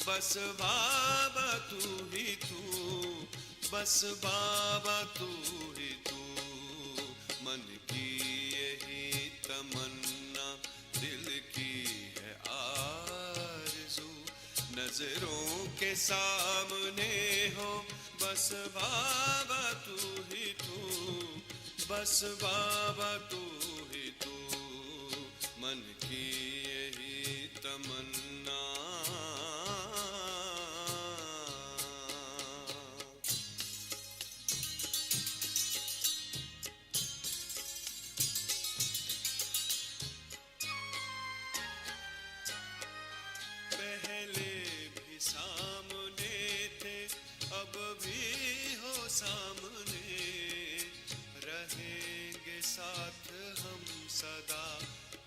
बस बाबा तू ही तू, बस बाबा तू ही तू, मन की यही तमन्ना, दिल की है आरज़ू, नजरों के सामने हो, बस बाबा तू ही तू, बस बाबा तू ही तू, मन की यही तमन्ना। पहले भी सामने थे, अब भी हो सामने, रहेंगे साथ हम सदा,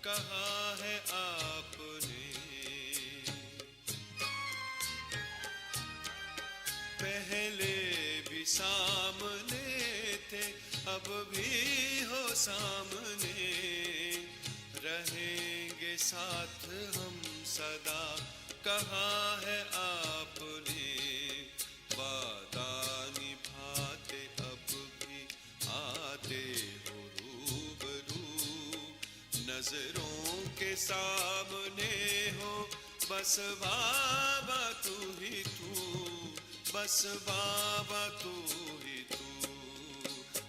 कहा है आपने। पहले भी सामने थे, अब भी हो सामने, रहेंगे साथ हम सदा, कहा है आपने। वादा निभाते अब भी आते हो रूबरू, नजरों के सामने हो, बस बाबा तू ही तू, बस बाबा तू ही तू,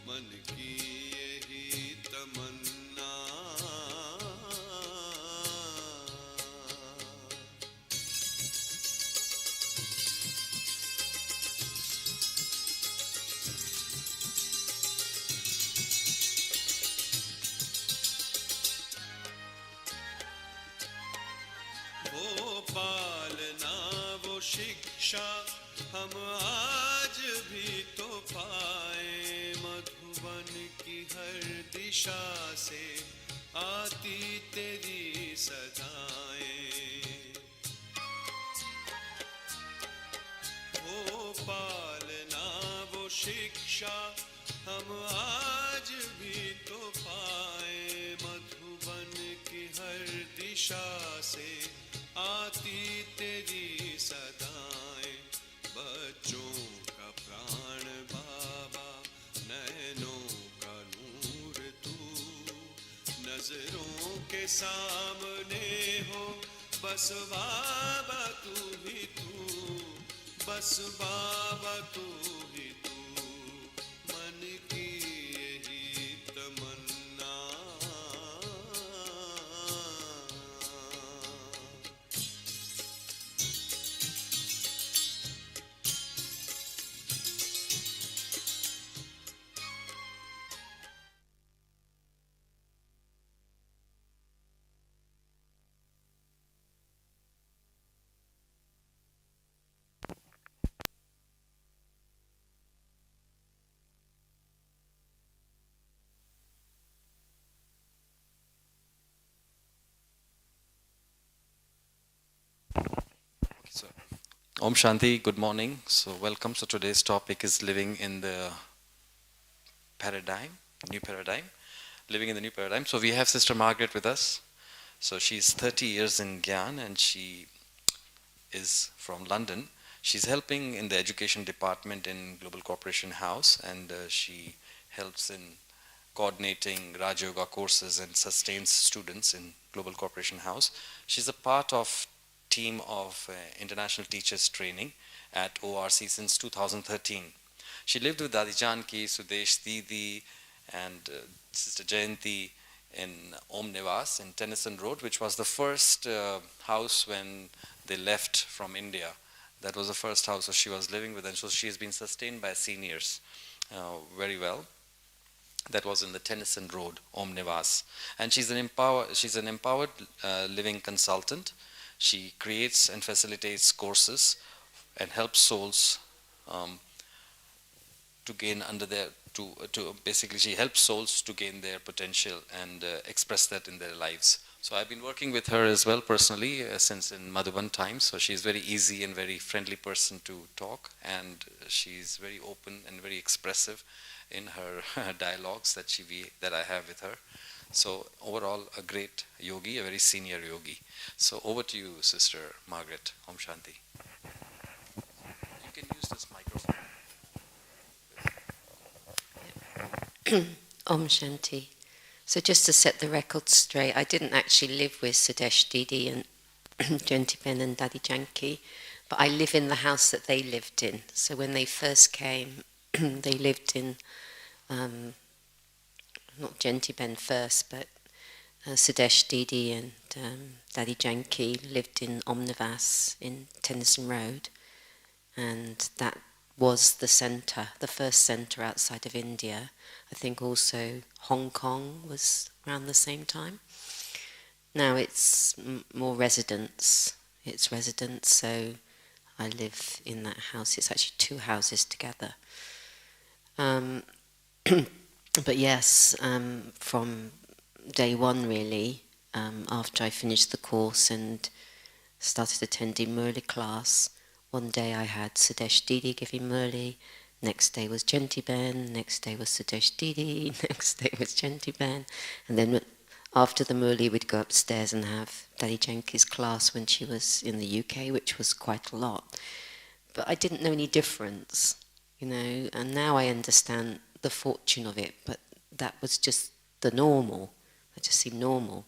मन की यही तमन्ना। वो पालना वो शिक्षा हम आज भी तो पाए, मधुबन की हर दिशा से आती तेरी सदाएं। वो पालना वो शिक्षा हम आज भी तो पाए, मधुबन की हर दिशा से आती तेरी सदाएं। बच्चों का प्राण बाबा, नैनों का नूर तू, नजरों के सामने हो, बस बाबा तू ही तू, बस बाबा तू ही तू, मन की यही तमन्ना। So, Om Shanti, good morning. So, welcome. So, today's topic is living in the paradigm, new paradigm, living in the new paradigm. So, we have Sister Margaret with us. So, she's 30 years in Gyan and she is from London. She's helping in the education department in Global Corporation House, and she helps in coordinating Raja Yoga courses and sustains students in Global Corporation House. She's a part of team of International Teachers Training at ORC since 2013. She lived with Dadi Janki, Sudesh Didi, and Sister Jayanti in Om Nivas in Tennyson Road, which was the first house when they left from India. That was the first house so she was living with, and so she has been sustained by seniors very well. That was in the Tennyson Road, Om Nivas. And she's an empowered living consultant. She creates and facilitates courses and helps souls to gain under their to basically she helps souls to gain their potential and express that in their lives. So I've been working with her as well personally since in Madhuban times. So she's very easy and very friendly person to talk, and she's very open and very expressive in her dialogues that I have with her. So overall, a great yogi, a very senior yogi. So over to you, Sister Margaret. Om Shanti. Om Shanti. So just to set the record straight, I didn't actually live with Sudesh Didi and Gentiben and Daddy Janki, but I live in the house that they lived in. So when they first came, they lived in, not Gentiben first, but Sudesh Didi and Daddy Janki lived in Omnivas in Tennyson Road, and that was the centre, the first centre outside of India. I think also Hong Kong was around the same time. Now it's more residents. It's residents, so I live in that house. It's actually two houses together. But yes, from day one really, after I finished the course and started attending Murli class, one day I had Sudesh Didi giving Murli, next day was Gentiben, next day was Sudesh Didi, next day was Gentiben, and then after the Murli we'd go upstairs and have Daddy Janki's class when she was in the UK, which was quite a lot. But I didn't know any difference, and now I understand the fortune of it, but that was just the normal. It just seemed normal.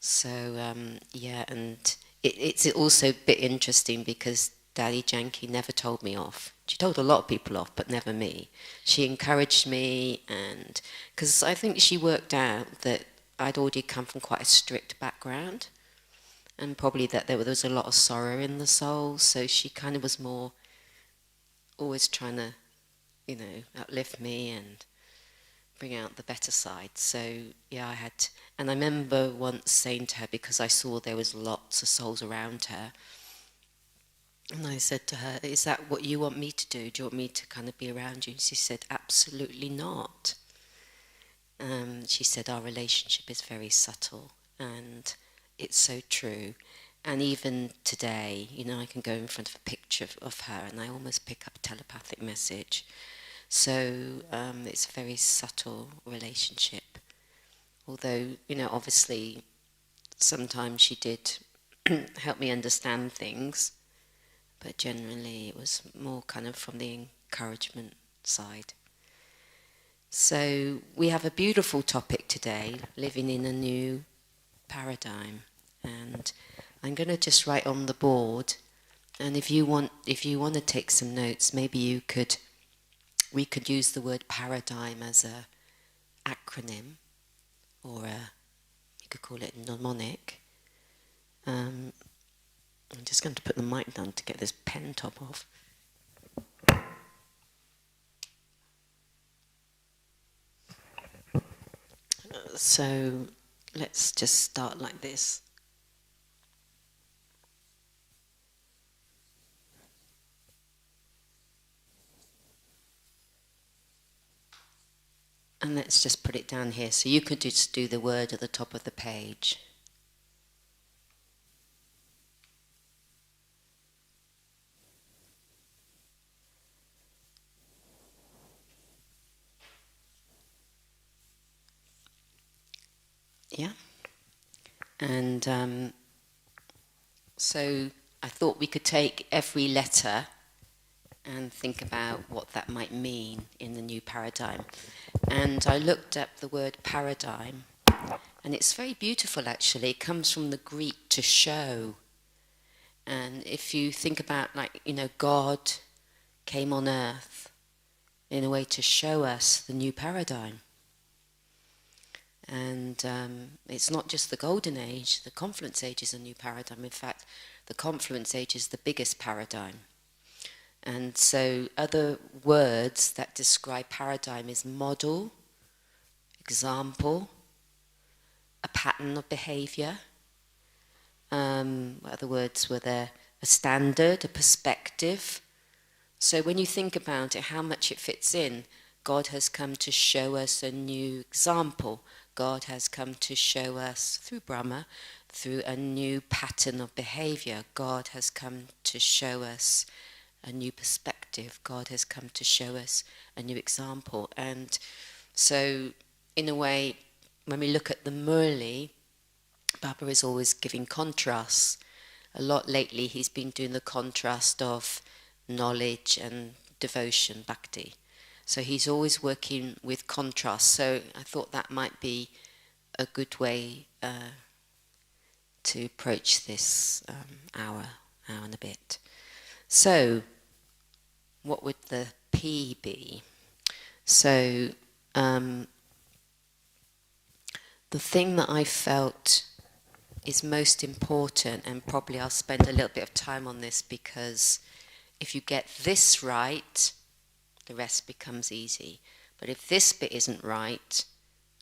So, and it's also a bit interesting because Daddy Janki never told me off. She told a lot of people off, but never me. She encouraged me, and because I think she worked out that I'd already come from quite a strict background, and probably that there was a lot of sorrow in the soul, so she kind of was more always trying to, uplift me and bring out the better side. So yeah, and I remember once saying to her, because I saw there was lots of souls around her, and I said to her, is that what you want me to do? Do you want me to kind of be around you? And she said, absolutely not. She said, our relationship is very subtle, and it's so true. And even today, I can go in front of a picture of her and I almost pick up a telepathic message. So it's a very subtle relationship. Although, obviously, sometimes she did help me understand things, but generally it was more kind of from the encouragement side. So we have a beautiful topic today, living in a new paradigm. And I'm going to just write on the board, and if you want to take some notes, maybe we could use the word paradigm as a acronym, or you could call it mnemonic. I'm just going to put the mic down to get this pen top off. So let's just start like this. And let's just put it down here. So you could just do the word at the top of the page. Yeah? And so I thought we could take every letter and think about what that might mean in the new paradigm. And I looked up the word paradigm, and it's very beautiful actually. It comes from the Greek to show. And if you think about, God came on earth in a way to show us the new paradigm. And it's not just the golden age, the confluence age is a new paradigm. In fact, the confluence age is the biggest paradigm. And so other words that describe paradigm is model, example, a pattern of behavior. What other words were there? A standard, a perspective. So when you think about it, how much it fits in, God has come to show us a new example. God has come to show us, through Brahma, through a new pattern of behavior. God has come to show us a new perspective. God has come to show us a new example. And so, in a way, when we look at the Murli, Baba is always giving contrasts. A lot lately he's been doing the contrast of knowledge and devotion, bhakti. So he's always working with contrast. So I thought that might be a good way to approach this hour and a bit. So what would the P be? So the thing that I felt is most important, and probably I'll spend a little bit of time on this, because if you get this right, the rest becomes easy. But if this bit isn't right,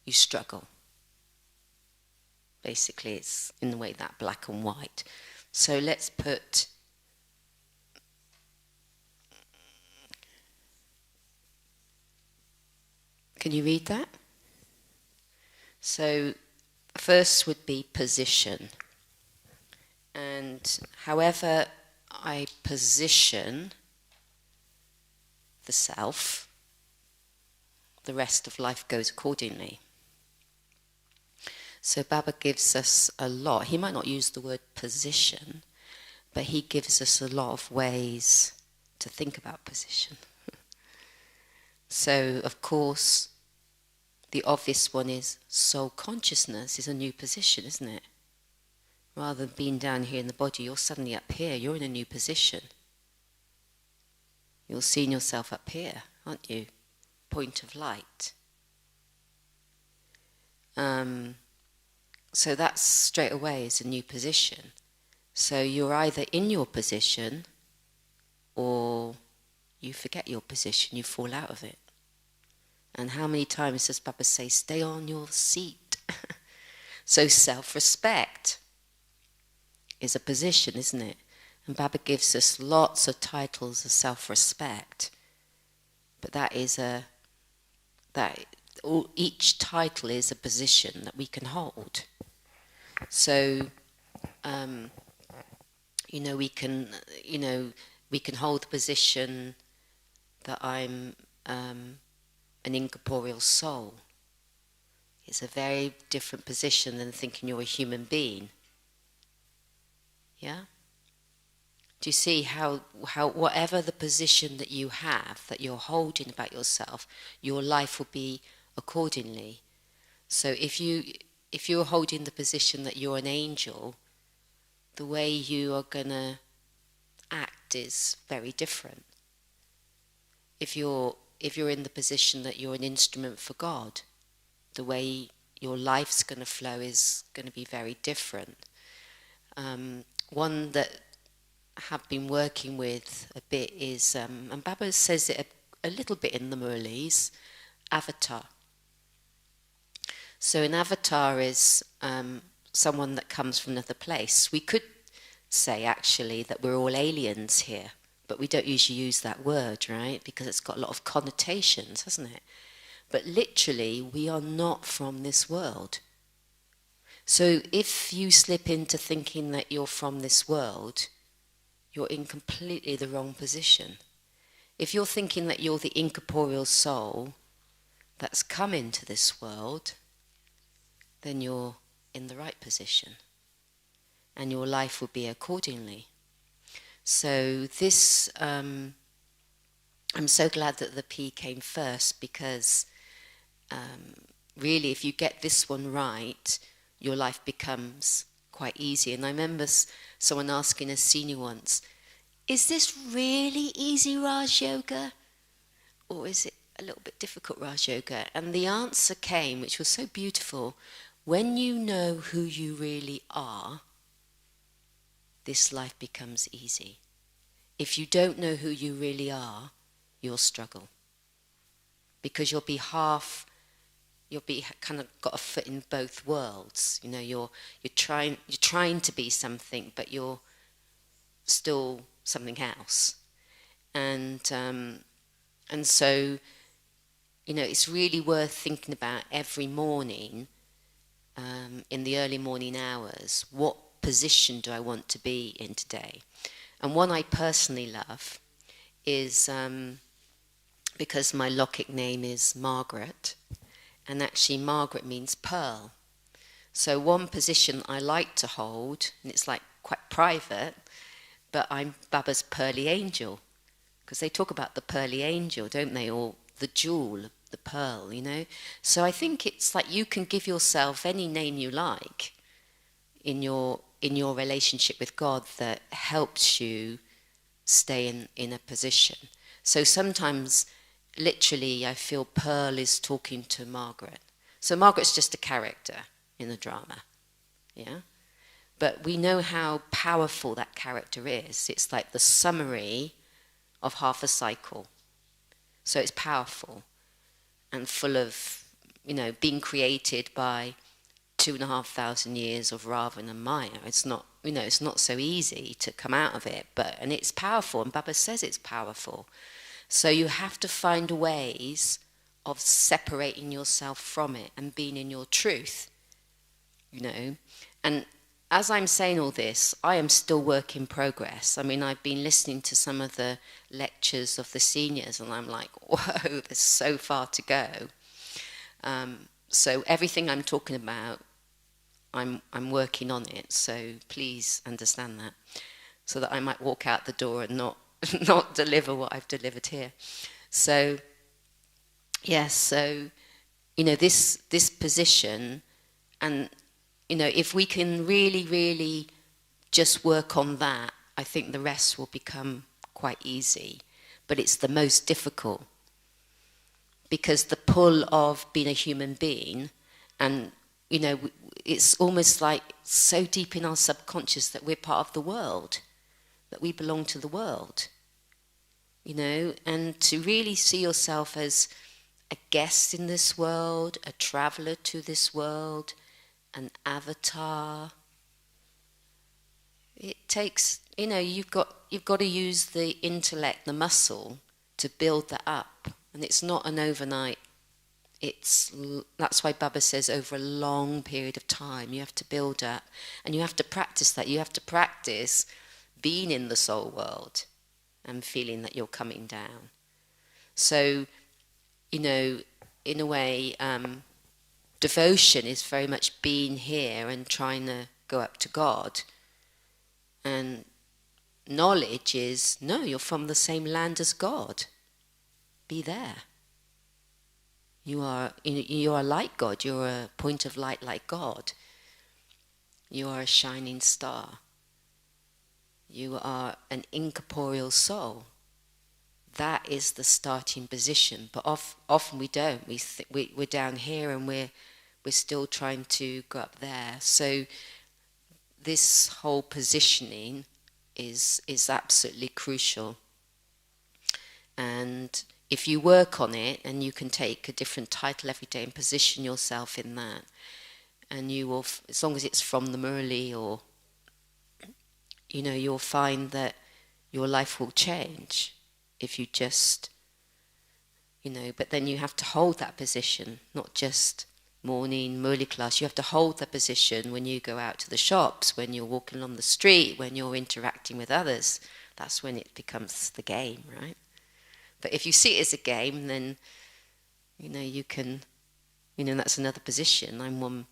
you struggle. Basically, it's in the way that black and white. So let's put... Can you read that? So first would be position. And however I position the self, the rest of life goes accordingly. So Baba gives us a lot. He might not use the word position, but he gives us a lot of ways to think about position. So, of course, the obvious one is soul consciousness is a new position, isn't it? Rather than being down here in the body, you're suddenly up here. You're in a new position. You're seeing yourself up here, aren't you? Point of light. So that's straight away is a new position. So you're either in your position or you forget your position, you fall out of it. And how many times does Baba say, stay on your seat? So self-respect is a position, isn't it? And Baba gives us lots of titles of self-respect. But each title is a position that we can hold. So, we can hold the position that I'm an incorporeal soul. It's a very different position than thinking you're a human being. Yeah? Do you see how whatever the position that you have, that you're holding about yourself, your life will be accordingly. So if you're holding the position that you're an angel, the way you are going to act is very different. If you're in the position that you're an instrument for God, the way your life's going to flow is going to be very different. One that I have been working with a bit is, and Baba says it a little bit in the Murlis, avatar. So an avatar is someone that comes from another place. We could say actually that we're all aliens here, but we don't usually use that word, right? Because it's got a lot of connotations, hasn't it? But literally, we are not from this world. So if you slip into thinking that you're from this world, you're in completely the wrong position. If you're thinking that you're the incorporeal soul that's come into this world, then you're in the right position. And your life will be accordingly. So this, I'm so glad that the P came first, because really if you get this one right, your life becomes quite easy. And I remember someone asking a senior once, is this really easy Raj Yoga? Or is it a little bit difficult Raj Yoga? And the answer came, which was so beautiful, when you know who you really are, this life becomes easy. If you don't know who you really are, you'll struggle. Because you'll be kind of got a foot in both worlds. You're trying to be something, but you're still something else. And so, it's really worth thinking about every morning, in the early morning hours, what position do I want to be in today? And one I personally love is, because my Lokik name is Margaret, and actually Margaret means pearl. So one position I like to hold, and it's like quite private, but I'm Baba's pearly angel. Because they talk about the pearly angel, don't they? Or the jewel, the pearl, you know. So I think it's like you can give yourself any name you like in your relationship with God that helps you stay in a position. So sometimes, literally, I feel Pearl is talking to Margaret. So Margaret's just a character in the drama, yeah? But we know how powerful that character is. It's like the summary of half a cycle. So it's powerful and full of, you know, being created by 2,500 years of Ravan and Maya. It's not, you know, it's not so easy to come out of it, and it's powerful, and Baba says it's powerful. So you have to find ways of separating yourself from it and being in your truth, you know. And as I'm saying all this, I am still work in progress. I mean, I've been listening to some of the lectures of the seniors, and I'm like, whoa, there's so far to go. So everything I'm talking about, I'm working on it. So please understand that, so that I might walk out the door and not not deliver what I've delivered here. So yes, so you know, this position, and you know, if we can really, really just work on that, I think the rest will become quite easy. But it's the most difficult, because the pull of being a human being, and you know, it's almost like so deep in our subconscious that we're part of the world, that we belong to the world, you know, and to really see yourself as a guest in this world, a traveller to this world, an avatar. It takes, you know, you've got to use the intellect, the muscle, to build that up, and it's not an overnight. That's why Baba says over a long period of time you have to build up, and you have to practice that. You have to practice being in the soul world and feeling that you're coming down. So, you know, in a way, devotion is very much being here and trying to go up to God. And knowledge is, no, you're from the same land as God. Be there. You are like God. You're a point of light like God. You are a shining star. You are an incorporeal soul. That is the starting position. But often we don't. We're down here, and we're still trying to go up there. So this whole positioning is absolutely crucial. And if you work on it, and you can take a different title every day and position yourself in that, and you will, as long as it's from the Murli, or you know, you'll find that your life will change if you just, you know. But then you have to hold that position, not just morning Murli class. You have to hold that position when you go out to the shops, when you're walking on the street, when you're interacting with others. That's when it becomes the game, right? But if you see it as a game, then, you know, you can, you know, that's another position. I'm one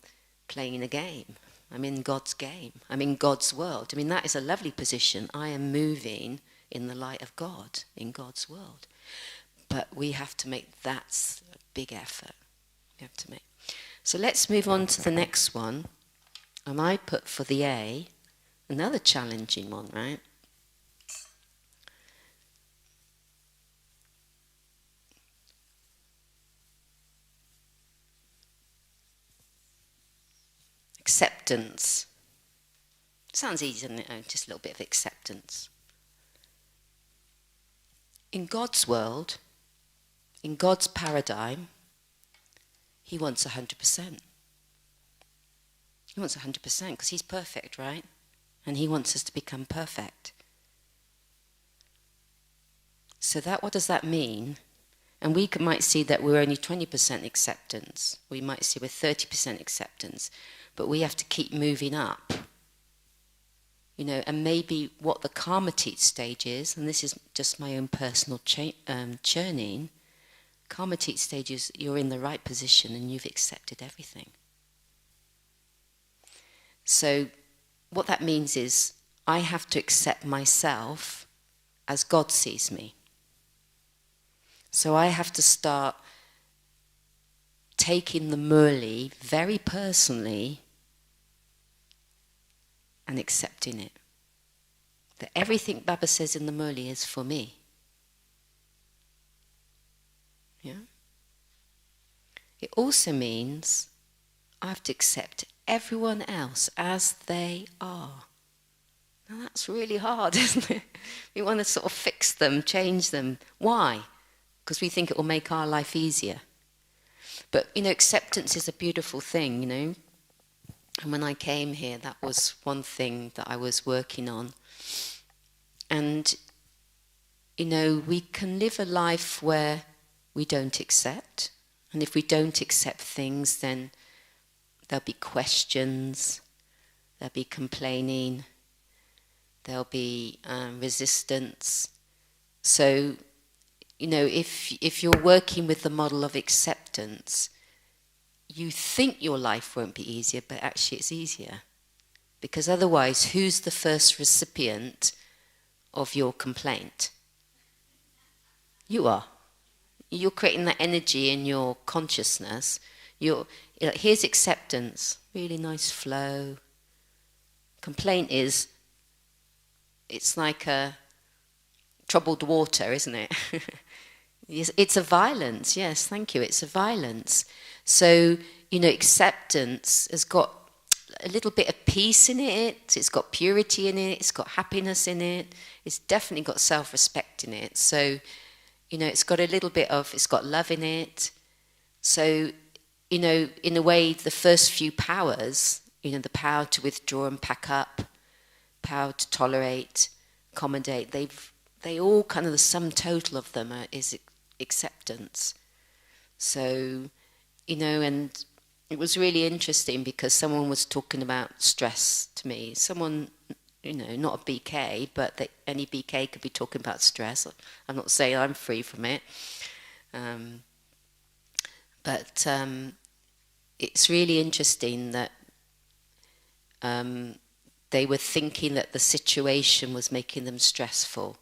playing a game. I'm in God's game. I'm in God's world. I mean, that is a lovely position. I am moving in the light of God, in God's world. But we have to make, that's a big effort. We have to make. So let's move on to the next one. And I put for the A, another challenging one, right? Acceptance. Sounds easy, doesn't it? Oh, just a little bit of acceptance. In God's world, in God's paradigm, He wants 100%. He wants 100% because He's perfect, right? And He wants us to become perfect. So what does that mean? And we might see that we're only 20% acceptance. We might see we're 30% acceptance. But we have to keep moving up. You know, and maybe what the karmatit stage is, and this is just my own personal churning, karmatit stage is you're in the right position and you've accepted everything. So what that means is I have to accept myself as God sees me. So I have to start taking the Murli very personally and accepting it. That everything Baba says in the Murli is for me. Yeah? It also means I have to accept everyone else as they are. Now that's really hard, isn't it? We want to sort of fix them, change them. Why? Because we think it will make our life easier. But, acceptance is a beautiful thing, And when I came here, that was one thing that I was working on. And, we can live a life where we don't accept. And if we don't accept things, then there'll be questions, there'll be complaining, there'll be resistance. So, if you're working with the model of acceptance, you think your life won't be easier, but actually it's easier. Because otherwise, who's the first recipient of your complaint? You are. You're creating that energy in your consciousness. Here's acceptance, really nice flow. Complaint is, it's like a troubled water, isn't it? It's a violence, yes, thank you, it's a violence. So, acceptance has got a little bit of peace in it, it's got purity in it, it's got happiness in it, it's definitely got self-respect in it. So, it's got a little bit of, it's got love in it. So, in a way, the first few powers, the power to withdraw and pack up, power to tolerate, accommodate, they all kind of, the sum total of them is acceptance. So, and it was really interesting because someone was talking about stress to me. Someone, not a BK, but any BK could be talking about stress. I'm not saying I'm free from it. But it's really interesting that they were thinking that the situation was making them stressful.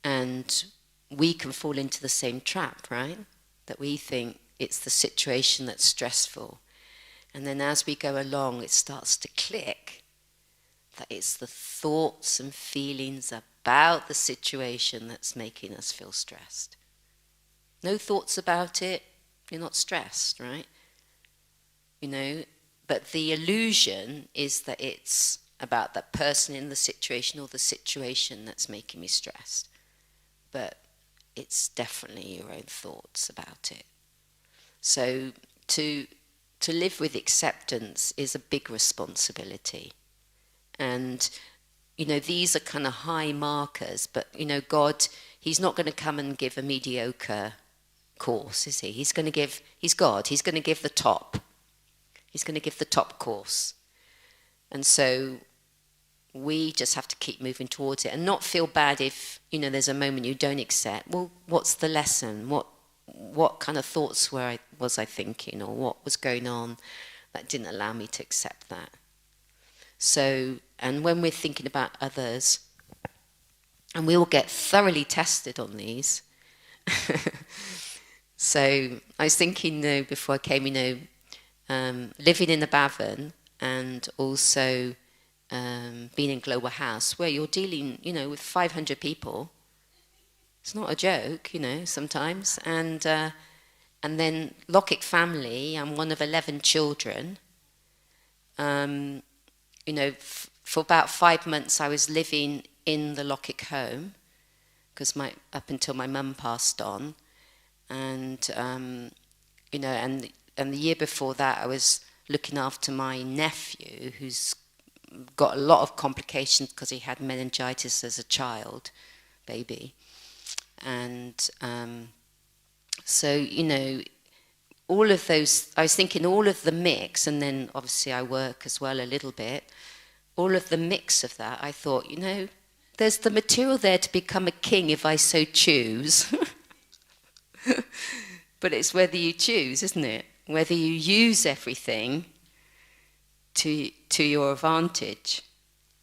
And we can fall into the same trap, right? That we think it's the situation that's stressful. And then as we go along, it starts to click that it's the thoughts and feelings about the situation that's making us feel stressed. No thoughts about it, you're not stressed, right? But the illusion is that it's about that person in the situation or the situation that's making me stressed. But it's definitely your own thoughts about it. So to live with acceptance is a big responsibility. And, these are kind of high markers, but, God, he's not going to come and give a mediocre course, is he? He's God, he's going to give the top. He's going to give the top course. And so we just have to keep moving towards it and not feel bad if, there's a moment you don't accept. Well, what's the lesson? What kind of thoughts was I thinking, or what was going on that didn't allow me to accept that? So, and when we're thinking about others, and we will get thoroughly tested on these. So I was thinking, before I came, living in the Bhavan and also being in Global House, where you're dealing, with 500 people. It's not a joke, sometimes. And then Lockett family, I'm one of 11 children. For about 5 months I was living in the Lockett home, because up until my mum passed on. And, and the year before that I was looking after my nephew, who's got a lot of complications because he had meningitis as a child, baby. And so, all of those, I was thinking all of the mix, and then obviously I work as well a little bit, all of the mix of that, I thought, there's the material there to become a king if I so choose. But it's whether you choose, isn't it? Whether you use everything to your advantage,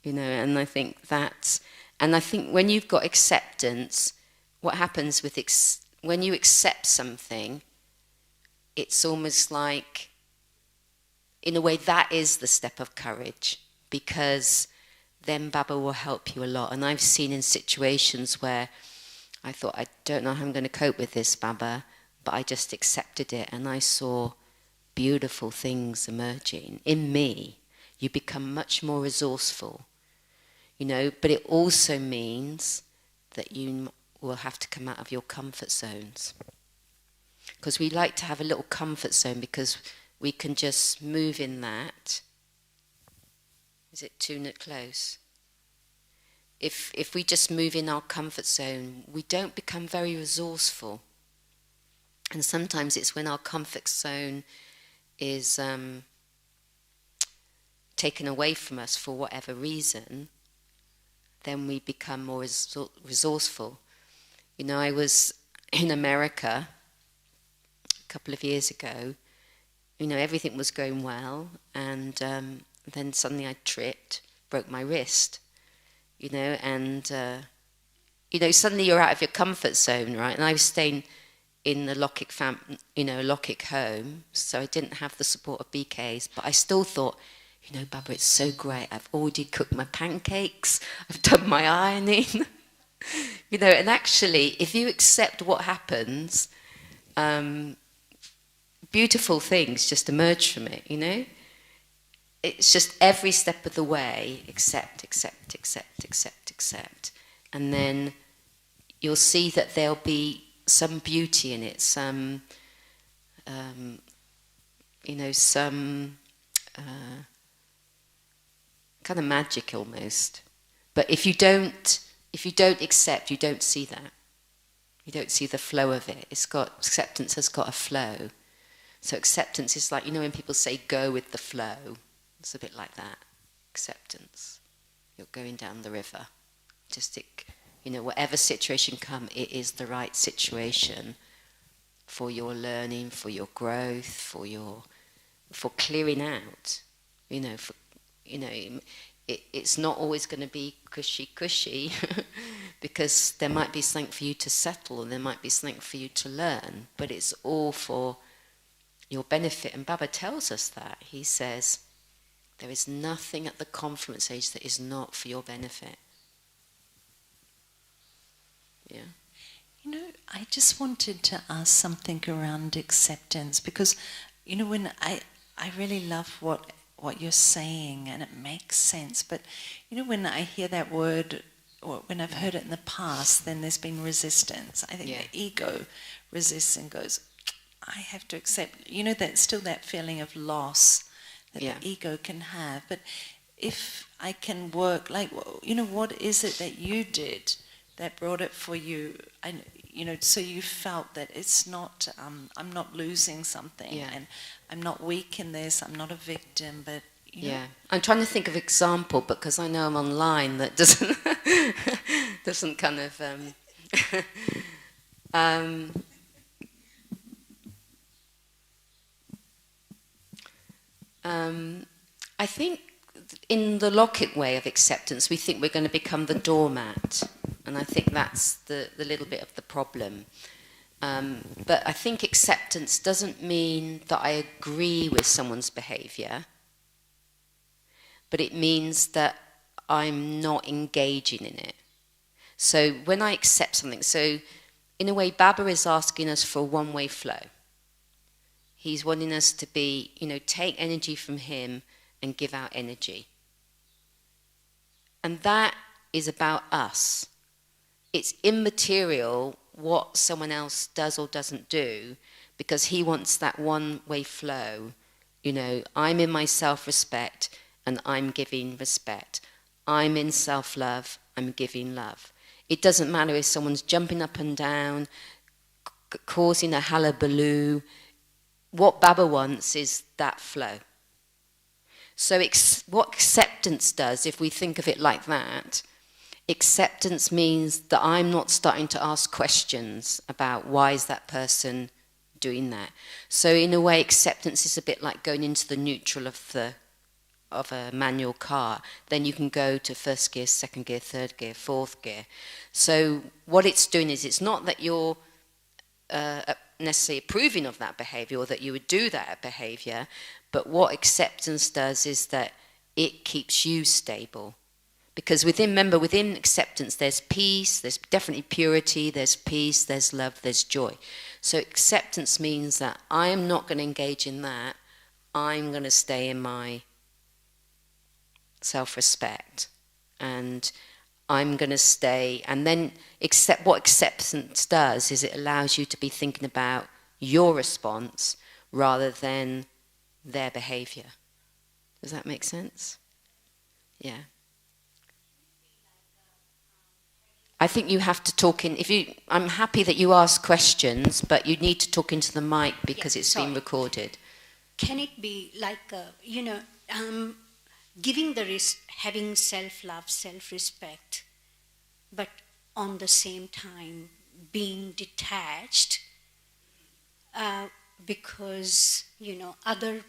and I think when you've got acceptance, what happens with when you accept something, it's almost like, in a way, that is the step of courage, because then Baba will help you a lot. And I've seen in situations where I thought, I don't know how I'm going to cope with this, Baba, but I just accepted it, and I saw beautiful things emerging in me. You become much more resourceful, but it also means that you will have to come out of your comfort zones. Because we like to have a little comfort zone because we can just move in that. Is it too close? If we just move in our comfort zone, we don't become very resourceful. And sometimes it's when our comfort zone is taken away from us for whatever reason, then we become more resourceful. I was in America a couple of years ago. Everything was going well, and then suddenly I tripped, broke my wrist. Suddenly you're out of your comfort zone, right? And I was staying in the Lockett Lockett home, so I didn't have the support of BKs, but I still thought, Baba, it's so great. I've already cooked my pancakes, I've done my ironing. And actually, if you accept what happens, beautiful things just emerge from it, It's just every step of the way, accept. And then you'll see that there'll be some beauty in it, some kind of magic almost. But if you don't accept, you don't see that. You don't see the flow of it. Acceptance has got a flow. So acceptance is like, when people say go with the flow, it's a bit like that. Acceptance. You're going down the river. Whatever situation comes, it is the right situation for your learning, for your growth, for clearing out. It's not always going to be cushy, because there might be something for you to settle, and there might be something for you to learn, but it's all for your benefit. And Baba tells us that. He says, there is nothing at the confluence age that is not for your benefit. Yeah. I just wanted to ask something around acceptance, because, when I really love what you're saying, and it makes sense, but, when I hear that word, or when I've heard it in the past, then there's been resistance. I think the ego resists and goes, I have to accept, that's still that feeling of loss that the ego can have. But if I can work, what is it that you did that brought it for you? And so you felt that it's not, I'm not losing something, and I'm not weak in this, I'm not a victim, but I'm trying to think of example, because I know I'm online that doesn't doesn't kind of I think in the Lockett way of acceptance, we think we're going to become the doormat, and I think that's the little bit of the problem. But I think acceptance doesn't mean that I agree with someone's behaviour, but it means that I'm not engaging in it. So when I accept something, so in a way Baba is asking us for a one-way flow. He's wanting us to be, take energy from him and give out energy. And that is about us. It's immaterial what someone else does or doesn't do, because he wants that one-way flow. I'm in my self-respect and I'm giving respect. I'm in self-love, I'm giving love. It doesn't matter if someone's jumping up and down, causing a hullabaloo. What Baba wants is that flow. So what acceptance does, if we think of it like that, acceptance means that I'm not starting to ask questions about why is that person doing that. So in a way, acceptance is a bit like going into the neutral of a manual car. Then you can go to first gear, second gear, third gear, fourth gear. So what it's doing is, it's not that you're necessarily approving of that behavior or that you would do that behavior, but what acceptance does is that it keeps you stable. Because within acceptance there's peace, there's definitely purity, there's peace, there's love, there's joy. So acceptance means that I am not going to engage in that, I'm going to stay in my self-respect, and I'm going to stay, and then what acceptance does is it allows you to be thinking about your response rather than their behavior. Does that make sense? Yeah. I think you have to talk in, I'm happy that you ask questions, but you need to talk into the mic because it's being recorded. Can it be like, having self-love, self-respect, but on the same time being detached because, other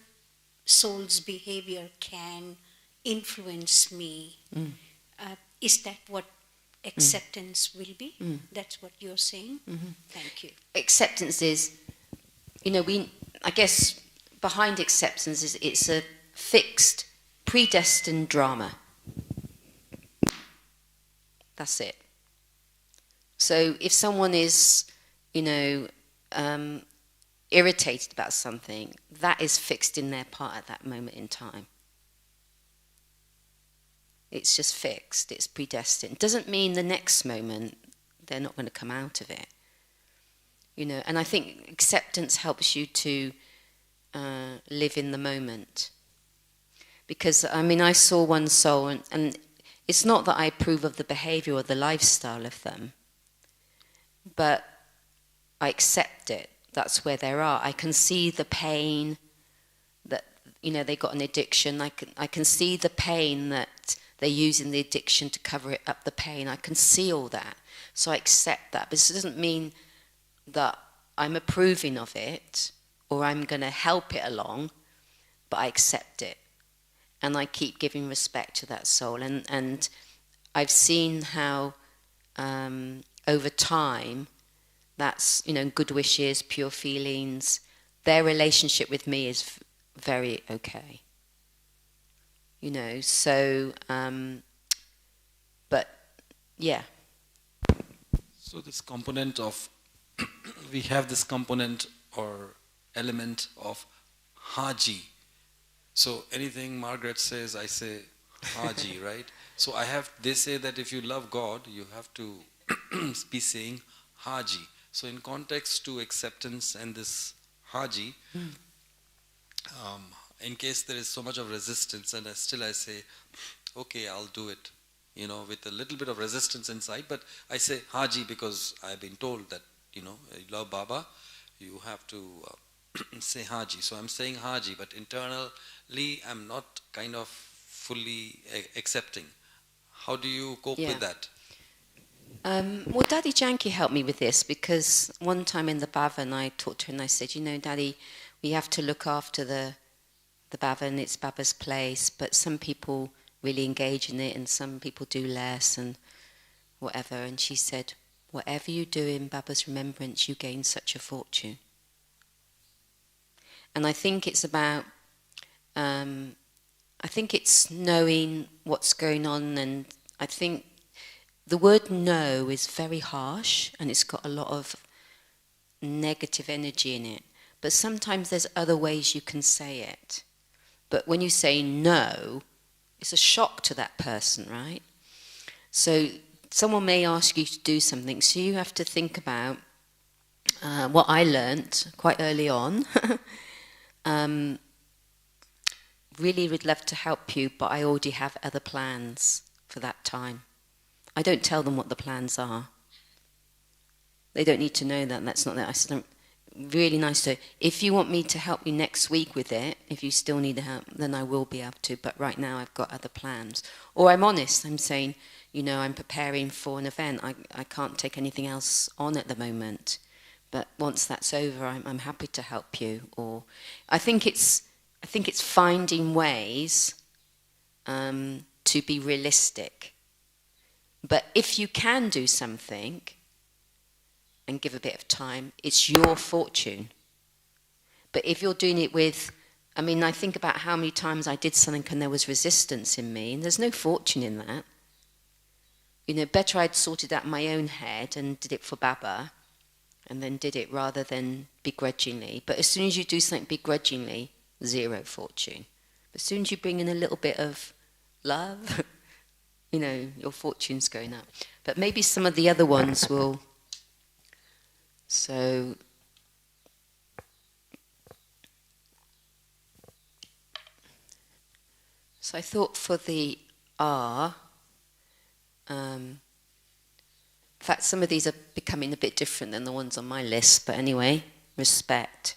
soul's behavior can influence me? Is that what acceptance will be? That's what you're saying? Thank you. Acceptance is, I guess behind acceptance is it's a fixed, predestined drama. That's it. So if someone is, irritated about something, that is fixed in their part at that moment in time. It's just fixed, it's predestined. Doesn't mean the next moment they're not going to come out of it. And I think acceptance helps you to live in the moment. Because, I saw one soul, and it's not that I approve of the behavior or the lifestyle of them, but I accept it. That's where they are. I can see the pain that, they got an addiction. I can see the pain that they're using the addiction to cover up the pain. I can see all that. So I accept that. But this doesn't mean that I'm approving of it or I'm going to help it along, but I accept it. And I keep giving respect to that soul. And I've seen how over time, that's, good wishes, pure feelings, their relationship with me is very okay. So, but, yeah. So this component of, we have this component or element of Haji. So anything Margaret says, I say Haji, right? So they say that if you love God, you have to be saying Haji. So in context to acceptance and this Haji, in case there is so much of resistance, and still I say, okay, I'll do it, with a little bit of resistance inside, but I say Haji because I've been told that, you love Baba, you have to say Haji. So I'm saying Haji, but internally I'm not kind of fully accepting. How do you cope with that? Well, Daddy Janki helped me with this because one time in the Bhavan I talked to her and I said, Daddy, we have to look after the Bhavan, it's Baba's place, but some people really engage in it and some people do less and whatever. And she said, whatever you do in Baba's remembrance, you gain such a fortune. And I think it's about, I think it's knowing what's going on, and I think the word no is very harsh and it's got a lot of negative energy in it. But sometimes there's other ways you can say it. But when you say no, it's a shock to that person, right? So someone may ask you to do something, so you have to think about what I learnt quite early on. Really would love to help you, but I already have other plans for that time. I don't tell them what the plans are. They don't need to know that. That's not that. I said, really nice to. If you want me to help you next week with it, if you still need help, then I will be able to. But right now I've got other plans. Or I'm honest. I'm saying, I'm preparing for an event. I can't take anything else on at the moment. But once that's over, I'm happy to help you. Or I think it's finding ways to be realistic. But if you can do something, and give a bit of time, it's your fortune. But if you're doing it with, I think about how many times I did something and there was resistance in me, and there's no fortune in that. Better I'd sorted out my own head and did it for Baba, and then did it rather than begrudgingly. But as soon as you do something begrudgingly, zero fortune. But as soon as you bring in a little bit of love, your fortune's going up. But maybe some of the other ones will. So I thought for the R, in fact some of these are becoming a bit different than the ones on my list, but anyway, respect.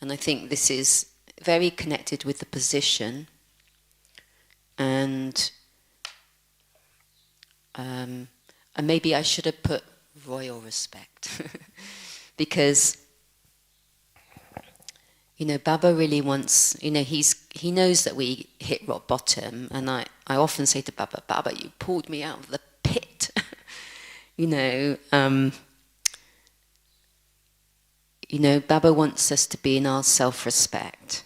And I think this is very connected with the position, and maybe I should have put royal respect because Baba really wants, he knows that we hit rock bottom, and I often say to Baba, Baba, you pulled me out of the pit. Baba wants us to be in our self-respect,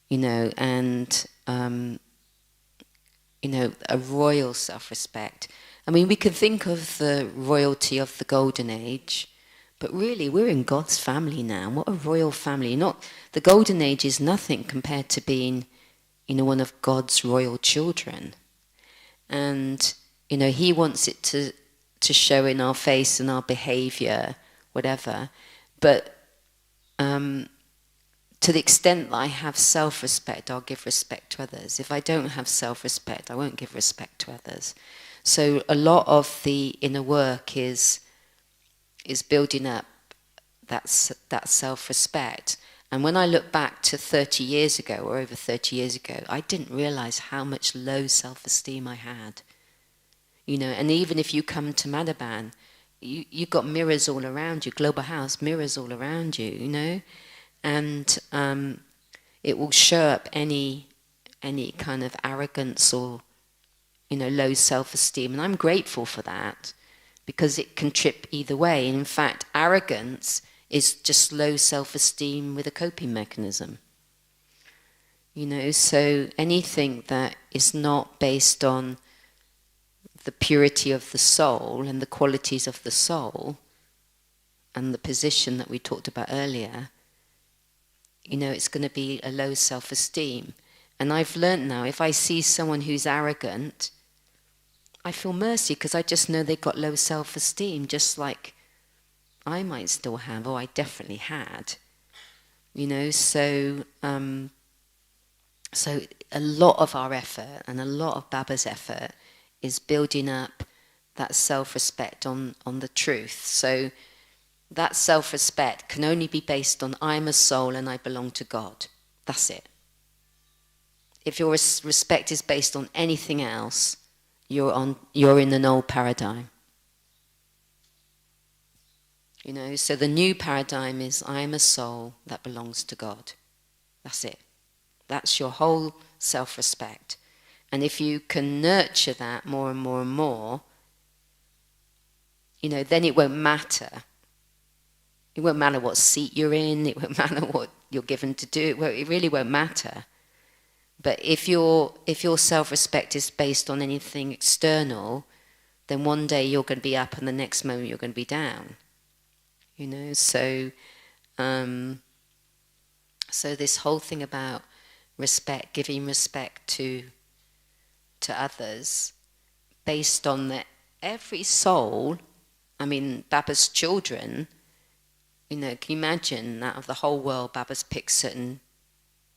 and a royal self-respect. We can think of the royalty of the Golden Age, but really we're in God's family now. What a royal family. The Golden Age is nothing compared to being, one of God's royal children. And, he wants it to show in our face and our behavior, whatever. But to the extent that I have self-respect, I'll give respect to others. If I don't have self-respect, I won't give respect to others. So a lot of the inner work is building up that self-respect. And when I look back to 30 years ago, or over 30 years ago, I didn't realize how much low self-esteem I had. And even if you come to Madhuban, you've got mirrors all around you, Global House, mirrors all around you, and it will show up any kind of arrogance or low self-esteem. And I'm grateful for that, because it can trip either way. And in fact, arrogance is just low self-esteem with a coping mechanism. So anything that is not based on the purity of the soul and the qualities of the soul and the position that we talked about earlier, it's going to be a low self-esteem. And I've learned now, if I see someone who's arrogant, I feel mercy, because I just know they've got low self-esteem, just like I might still have, or I definitely had. So a lot of our effort and a lot of Baba's effort is building up that self-respect on the truth. So that self-respect can only be based on I'm a soul and I belong to God. That's it. If your respect is based on anything else, you're in an old paradigm. So the new paradigm is I am a soul that belongs to God. That's it. That's your whole self-respect. And if you can nurture that more and more and more, then it won't matter. It won't matter what seat you're in, it won't matter what you're given to do, it really won't matter. But if your self-respect is based on anything external, then one day you're going to be up and the next moment you're going to be down. So this whole thing about respect, giving respect to others, based on that every soul, Baba's children, can you imagine that of the whole world, Baba's picked certain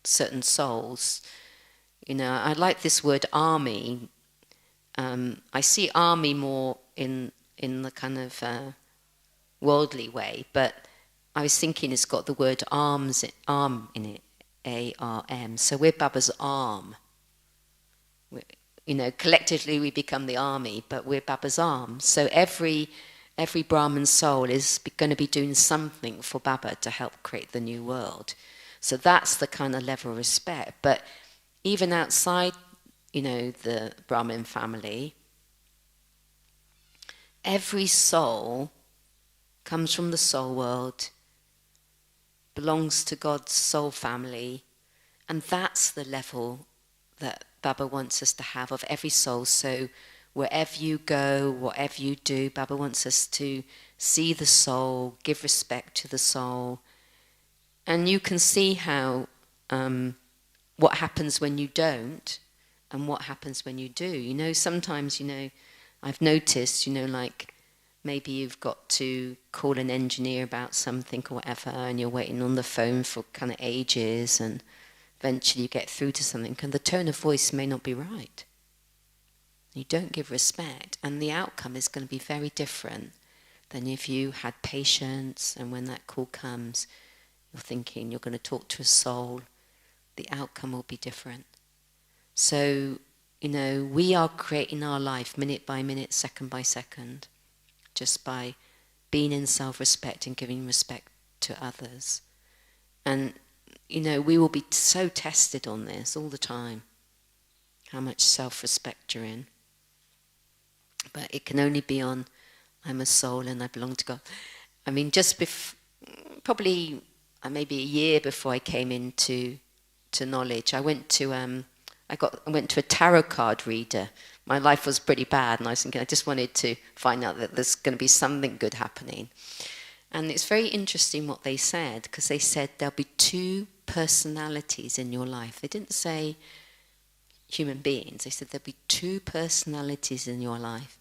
souls. I like this word army. I see army more in the kind of worldly way, but I was thinking it's got the word arm in it, A-R-M. So we're Baba's arm. Collectively we become the army, but we're Baba's arm. So every Brahman soul is going to be doing something for Baba to help create the new world. So that's the kind of level of respect. But even outside, the Brahmin family, every soul comes from the soul world, belongs to God's soul family, and that's the level that Baba wants us to have of every soul. So wherever you go, whatever you do, Baba wants us to see the soul, give respect to the soul. And you can see how what happens when you don't and what happens when you do. Sometimes, I've noticed, like maybe you've got to call an engineer about something or whatever, and you're waiting on the phone for kind of ages, and eventually you get through to something, and the tone of voice may not be right. You don't give respect, and the outcome is going to be very different than if you had patience, and when that call comes, you're thinking you're going to talk to a soul, the outcome will be different. So, we are creating our life minute by minute, second by second, just by being in self-respect and giving respect to others. And, we will be so tested on this all the time, how much self-respect you're in. But it can only be on, I'm a soul and I belong to God. I mean, just probably maybe a year before I came into knowledge, I went to a tarot card reader. My life was pretty bad, and I was thinking I just wanted to find out that there's going to be something good happening. And it's very interesting what they said, because they said there'll be 2 personalities in your life. They didn't say human beings. They said there'll be 2 personalities in your life,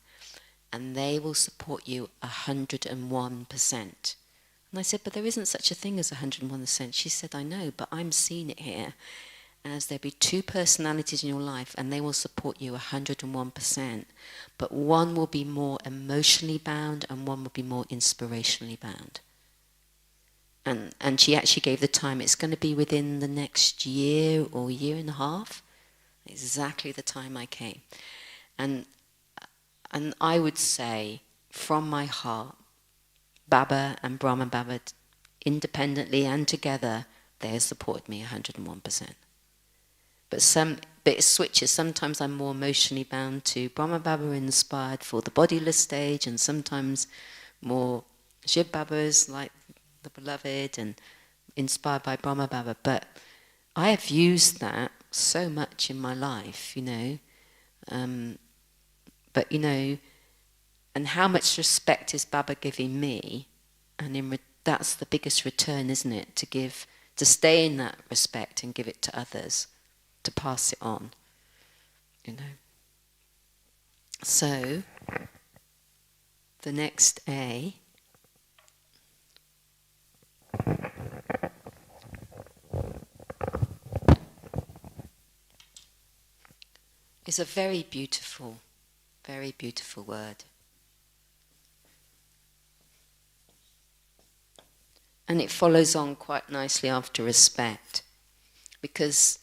and they will support you 101%. And I said, but there isn't such a thing as 101%. She said, I know, but I'm seeing it here as there'll be 2 personalities in your life, and they will support you 101%. But one will be more emotionally bound, and one will be more inspirationally bound. And she actually gave the time. It's going to be within the next year or year and a half. Exactly the time I came. And I would say, from my heart, Baba and Brahma Baba, independently and together, they have supported me 101%. But it switches. Sometimes I'm more emotionally bound to Brahma Baba, inspired for the bodiless stage, and sometimes more Shiv Babas, like the beloved, and inspired by Brahma Baba. But I have used that so much in my life, but and how much respect is Baba giving me? And that's the biggest return, isn't it? To stay in that respect and give it to others, to pass it on, So, the next A is a very beautiful word. And it follows on quite nicely after respect. Because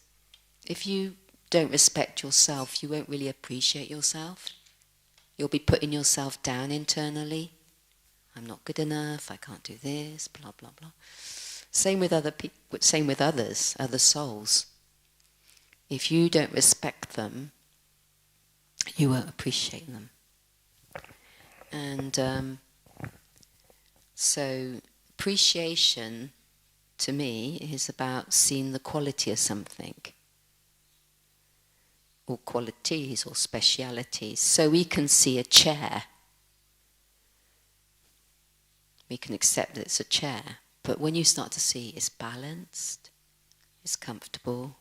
if you don't respect yourself, you won't really appreciate yourself. You'll be putting yourself down internally. I'm not good enough, I can't do this, blah, blah, blah. Same with other people, same with others, other souls. If you don't respect them, you won't appreciate them. And so appreciation, to me, is about seeing the quality of something, or qualities or specialities. So we can see a chair. We can accept that it's a chair. But when you start to see it's balanced, it's comfortable,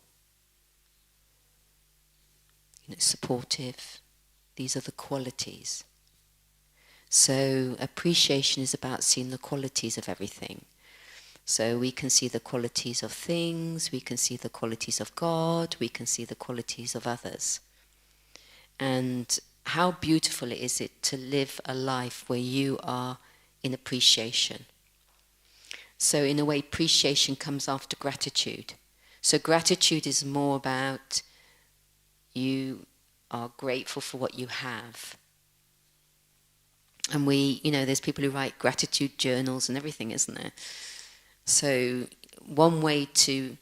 it's supportive, these are the qualities. So appreciation is about seeing the qualities of everything. So we can see the qualities of things, we can see the qualities of God, we can see the qualities of others. And how beautiful is it to live a life where you are in appreciation. So in a way, appreciation comes after gratitude. So gratitude is more about you are grateful for what you have. And there's people who write gratitude journals and everything, isn't there? So one way to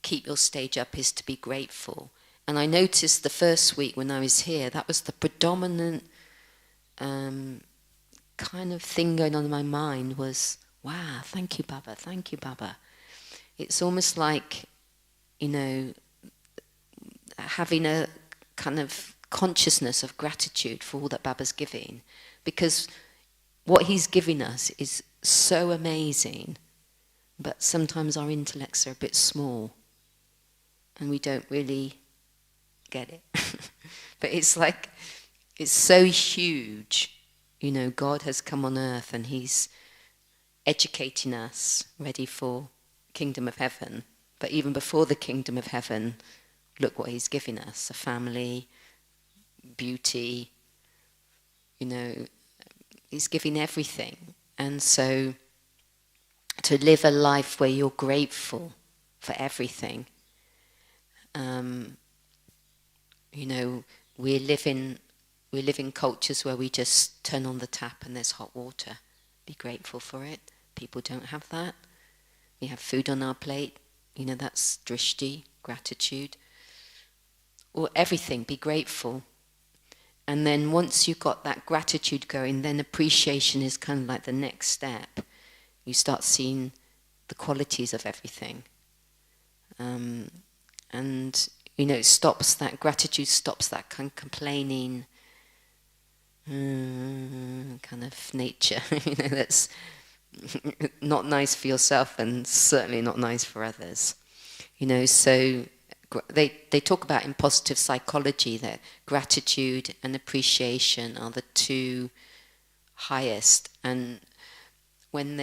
keep your stage up is to be grateful. And I noticed the first week when I was here, that was the predominant kind of thing going on in my mind was, wow, thank you, Baba, thank you, Baba. It's almost like, having a kind of consciousness of gratitude for all that Baba's giving, because what he's giving us is so amazing, but sometimes our intellects are a bit small and we don't really get it. But it's like, it's so huge. God has come on earth and he's educating us, ready for kingdom of heaven. But even before the kingdom of heaven, look what he's giving us: a family, beauty. He's giving everything. And so to live a life where you're grateful for everything. We live in cultures where we just turn on the tap and there's hot water. Be grateful for it. People don't have that. We have food on our plate. That's drishti, gratitude. Or everything, be grateful. And then once you've got that gratitude going, then appreciation is kind of like the next step. You start seeing the qualities of everything. It stops that, gratitude stops that kind of complaining kind of nature, that's not nice for yourself and certainly not nice for others. So they talk about in positive psychology that gratitude and appreciation are the two highest, and when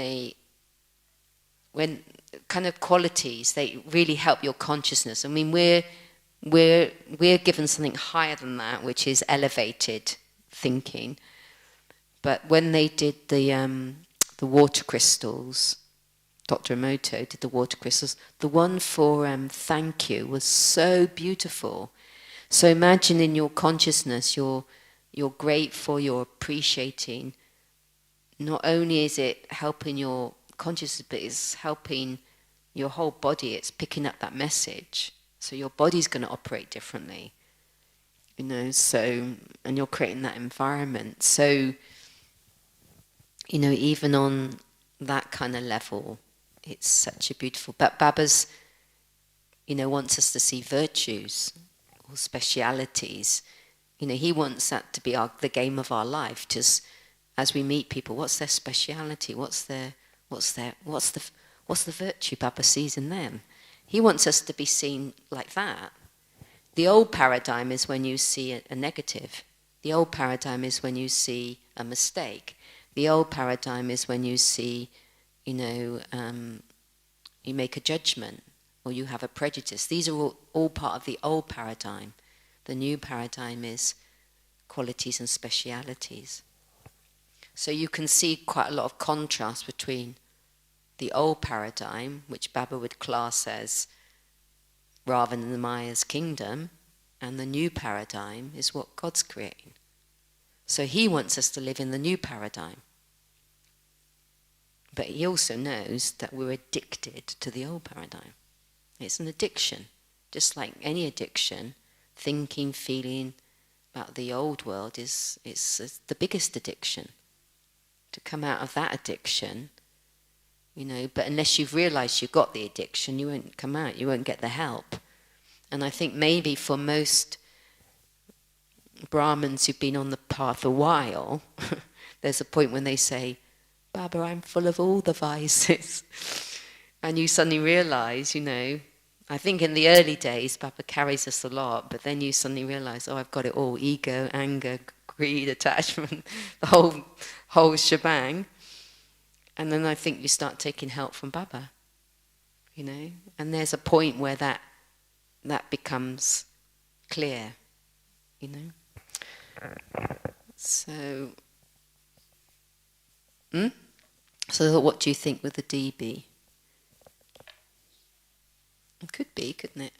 kind of qualities, they really help your consciousness. I mean, we're given something higher than that, which is elevated thinking. But when they did the water crystals, Dr. Emoto did the water crystals, the one for thank you was so beautiful. So imagine in your consciousness, you're grateful, you're appreciating. Not only is it helping your consciousness, but it's helping your whole body. It's picking up that message. So your body's going to operate differently. So, and you're creating that environment. So, even on that kind of level, it's such a beautiful. But Baba's, wants us to see virtues or specialities. He wants that to be the game of our life. Just as we meet people, what's their speciality? What's the virtue Baba sees in them? He wants us to be seen like that. The old paradigm is when you see a negative. The old paradigm is when you see a mistake. The old paradigm is when you see, you make a judgment or you have a prejudice. These are all part of the old paradigm. The new paradigm is qualities and specialities. So you can see quite a lot of contrast between the old paradigm, which Baba would class as rather than the Maya's kingdom, and the new paradigm is what God's creating. So he wants us to live in the new paradigm. But he also knows that we're addicted to the old paradigm. It's an addiction. Just like any addiction, thinking, feeling about the old world is the biggest addiction. To come out of that addiction, but unless you've realised you've got the addiction, you won't come out, you won't get the help. And I think maybe for most Brahmins who've been on the path a while, there's a point when they say, Baba, I'm full of all the vices. And you suddenly realise, I think in the early days, Baba carries us a lot, but then you suddenly realise, I've got it all: ego, anger, greed, attachment, the whole shebang. And then I think you start taking help from Baba, and there's a point where that becomes clear, So, so what do you think with the DB? It could be, couldn't it?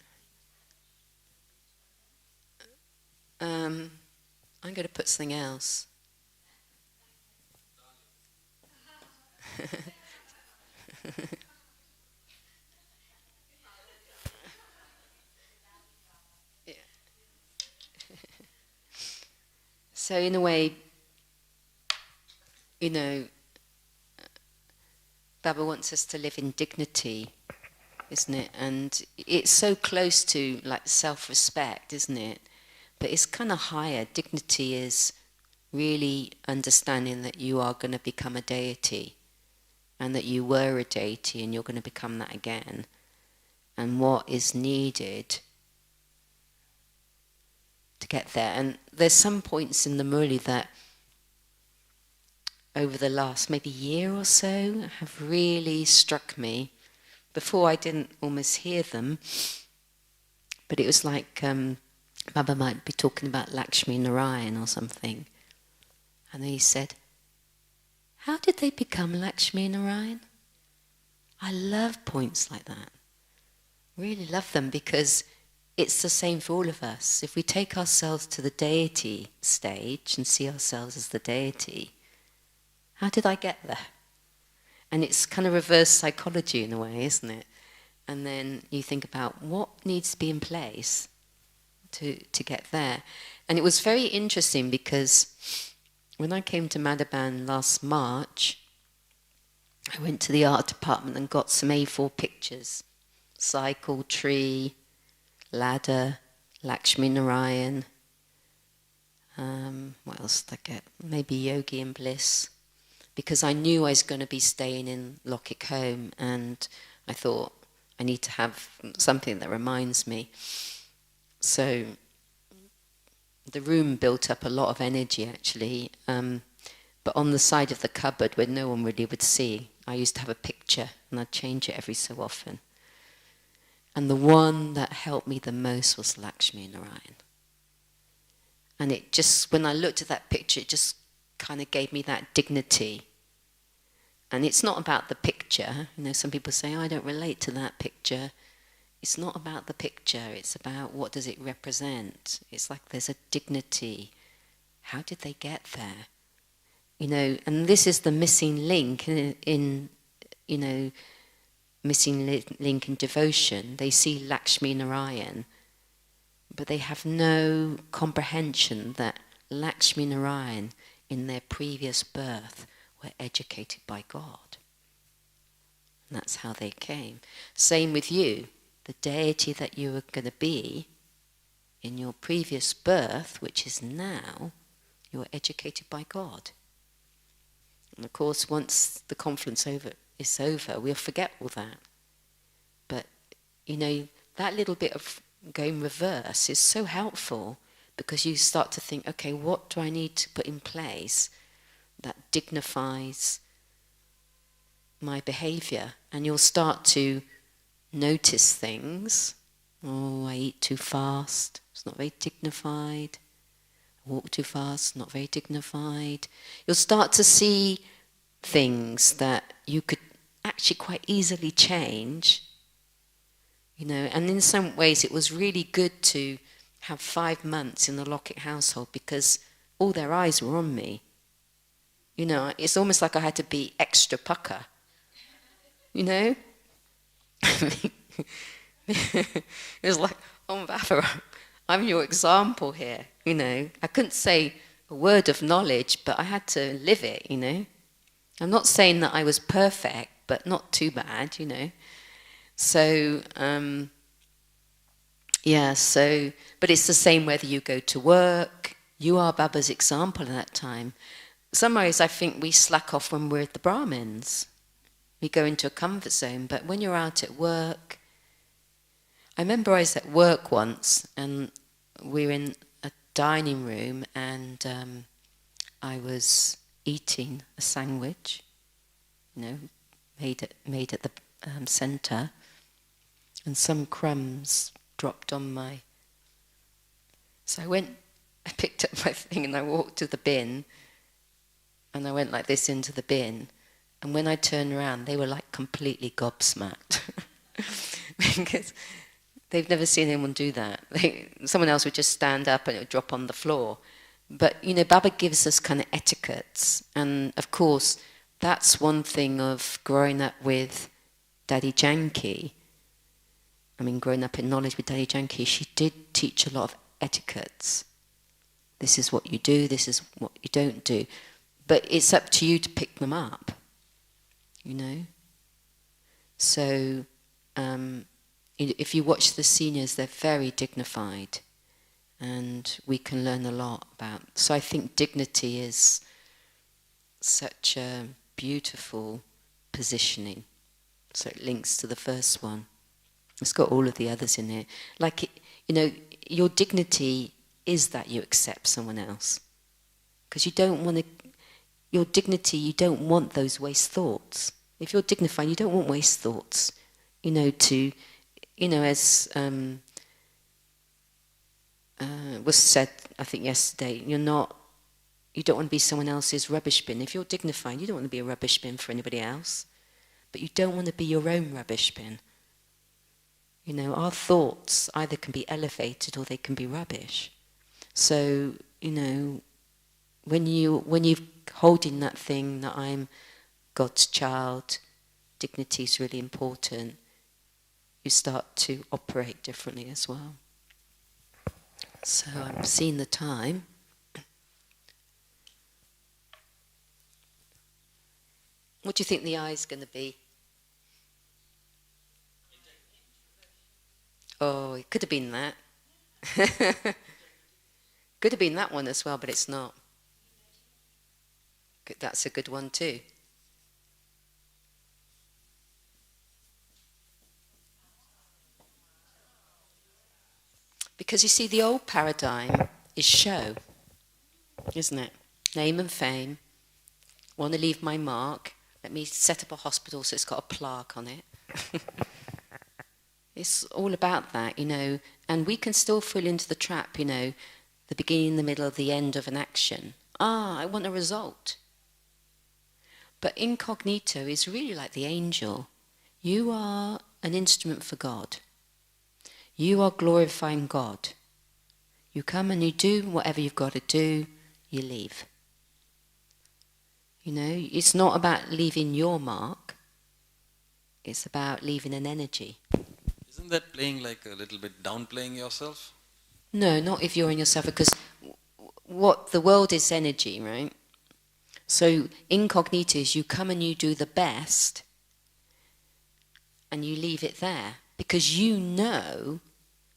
I'm going to put something else. Yeah. So in a way, you know, Baba wants us to live in dignity, isn't it? And it's so close to like self-respect, isn't it? But it's kind of higher. Dignity is really understanding that you are going to become a deity, and that you were a deity and you're going to become that again. And what is needed to get there. And there's some points in the Murli that over the last maybe year or so have really struck me. Before I didn't almost hear them, but it was like Baba might be talking about Lakshmi Narayan or something, and then he said, how did they become Lakshmi Narayan? I love points like that. Really love them, because it's the same for all of us. If we take ourselves to the deity stage and see ourselves as the deity, how did I get there? And it's kind of reverse psychology in a way, isn't it? And then you think about what needs to be in place to get there. And it was very interesting, because when I came to Madhuban last March, I went to the art department and got some A4 pictures. Cycle, tree, ladder, Lakshmi Narayan. What else did I get? Maybe Yogi and Bliss. Because I knew I was going to be staying in Lockett Home, and I thought I need to have something that reminds me. So the room built up a lot of energy actually, but on the side of the cupboard where no one really would see, I used to have a picture, and I'd change it every so often. And the one that helped me the most was Lakshmi Narayan. And it just, when I looked at that picture, it just kind of gave me that dignity. And it's not about the picture. You know, some people say, oh, I don't relate to that picture. It's not about the picture. It's about what does it represent. It's like there's a dignity. How did they get there? You know, and this is the missing link in you know, missing link in devotion. They see Lakshmi Narayan, but they have no comprehension that Lakshmi Narayan in their previous birth were educated by God. And that's how they came. Same with you. The deity that you were going to be in your previous birth, which is now, you were educated by God. And of course, once the conference is over, we'll forget all that. But, you know, that little bit of going reverse is so helpful, because you start to think, okay, what do I need to put in place that dignifies my behavior? And you'll start to notice things. Oh, I eat too fast, it's not very dignified. I walk too fast, not very dignified. You'll start to see things that you could actually quite easily change. You know, and in some ways it was really good to have 5 months in the Lockett household, because all their eyes were on me. You know, it's almost like I had to be extra pucker. You know? It was like, oh, Baba, I'm your example here. You know, I couldn't say a word of knowledge, but I had to live it, you know. I'm not saying that I was perfect, but not too bad, you know. So, but it's the same whether you go to work. You are Baba's example at that time. Some ways I think we slack off when we're at the Brahmins. We go into a comfort zone, but when you're out at work... I remember I was at work once, and we were in a dining room, and I was eating a sandwich, you know, made at the centre, and some crumbs dropped on my... So I picked up my thing and I walked to the bin, and I went like this into the bin, and when I turned around they were like completely gobsmacked because they've never seen anyone do that. Someone else would just stand up and it would drop on the floor. But, you know, Baba gives us kind of etiquettes, and of course that's one thing of growing up with Daddy Janki. I mean, growing up in knowledge with Daddy Janki, she did teach a lot of etiquettes. This is what you do, this is what you don't do. But it's up to you to pick them up, you know. So if you watch the seniors, they're very dignified, and we can learn a lot about. So I think dignity is such a beautiful positioning. So it links to the first one. It's got all of the others in it. Like, you know, your dignity is that you accept someone else. Because you don't want to, your dignity, you don't want those waste thoughts. If you're dignified, you don't want waste thoughts. You know, to, you know, as was said, I think yesterday, you don't want to be someone else's rubbish bin. If you're dignified, you don't want to be a rubbish bin for anybody else. But you don't want to be your own rubbish bin. You know, our thoughts either can be elevated or they can be rubbish. So, you know, when you're holding that thing that I'm God's child, dignity is really important, you start to operate differently as well. So I'm seeing the time. What do you think the eye's going to be? Oh, it could have been that. Could have been that one as well, but it's not. That's a good one too. Because you see, the old paradigm is show, isn't it? Name and fame. Want to leave my mark. Let me set up a hospital so it's got a plaque on it. It's all about that, you know. And we can still fall into the trap, you know, the beginning, the middle, the end of an action. I want a result. But incognito is really like the angel. You are an instrument for God. You are glorifying God. You come and you do whatever you've got to do, you leave. You know, it's not about leaving your mark. It's about leaving an energy. Isn't that playing like a little bit downplaying yourself? No, not if you're in yourself, because what the world is energy, right? So incognito is you come and you do the best and you leave it there because you know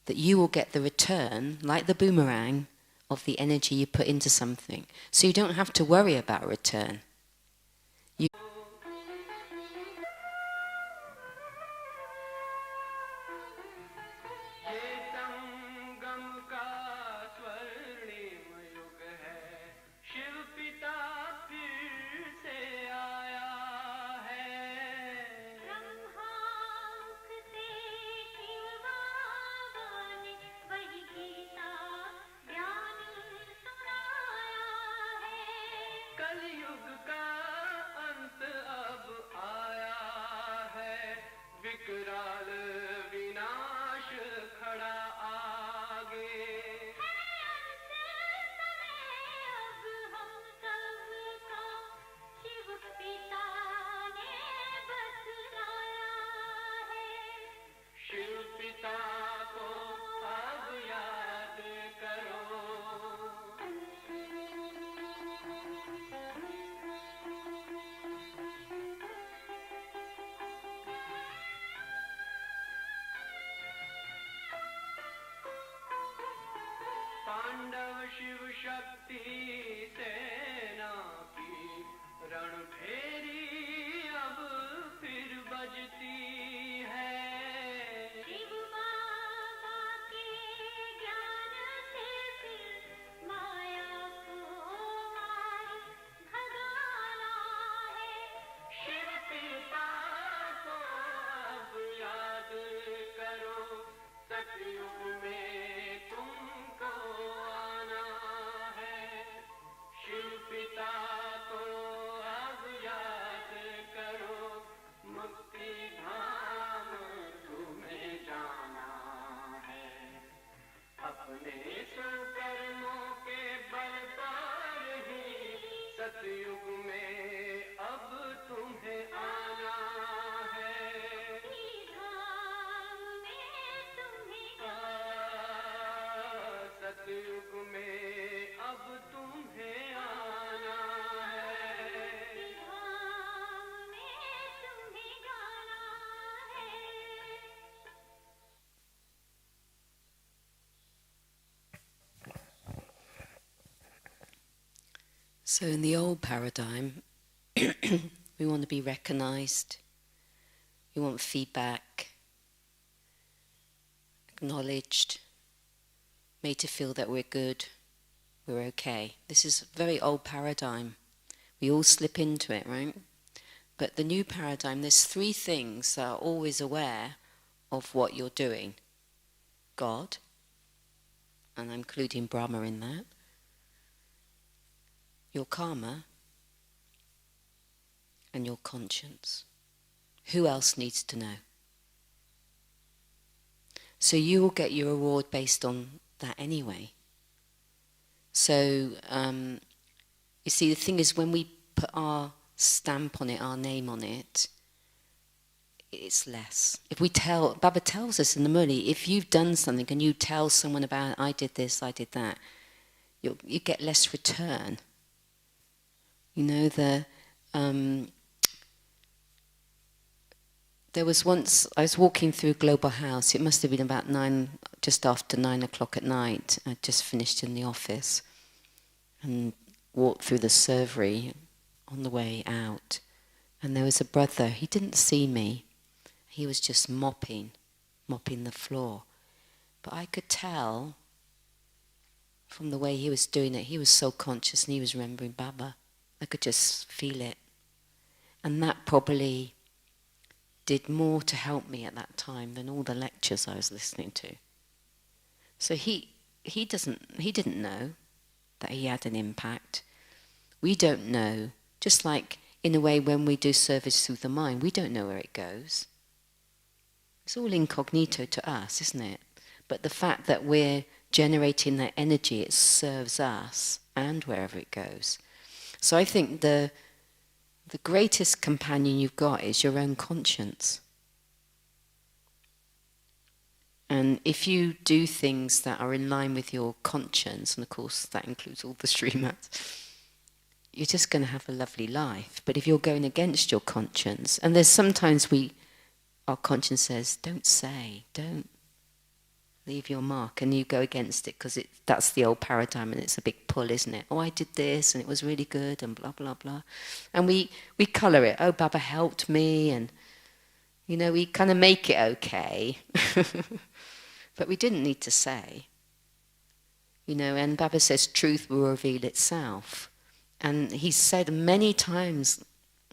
that you will get the return, like the boomerang, of the energy you put into something. So you don't have to worry about return. मुक्ति धाम So in the old paradigm, we want to be recognized, we want feedback, acknowledged, made to feel that we're good, we're okay. This is a very old paradigm. We all slip into it, right? But the new paradigm, there's three things that are always aware of what you're doing. God, and I'm including Brahma in that, your karma, and your conscience. Who else needs to know? So you will get your reward based on that anyway. So, you see, the thing is, when we put our stamp on it, our name on it, it's less. If we tell, Baba tells us in the Murli, if you've done something and you tell someone about, I did this, I did that, you get less return. You know, there was once, I was walking through Global House, it must have been about just after 9 o'clock at night. I'd just finished in the office and walked through the servery on the way out. And there was a brother, he didn't see me. He was just mopping the floor. But I could tell from the way he was doing it, he was so conscious and he was remembering Baba. I could just feel it. And that probably did more to help me at that time than all the lectures I was listening to. So he didn't know that he had an impact. We don't know, just like in a way when we do service through the mind, we don't know where it goes. It's all incognito to us, isn't it? But the fact that we're generating that energy, it serves us and wherever it goes. So I think the greatest companion you've got is your own conscience. And if you do things that are in line with your conscience, and of course that includes all the streamats, you're just going to have a lovely life. But if you're going against your conscience, and there's sometimes our conscience says, don't leave your mark, and you go against it because that's the old paradigm, and it's a big pull, isn't it? Oh, I did this and it was really good and blah blah blah, and we colour it. Oh, Baba helped me, and you know, we kind of make it okay. But we didn't need to say, you know. And Baba says truth will reveal itself, and he's said many times,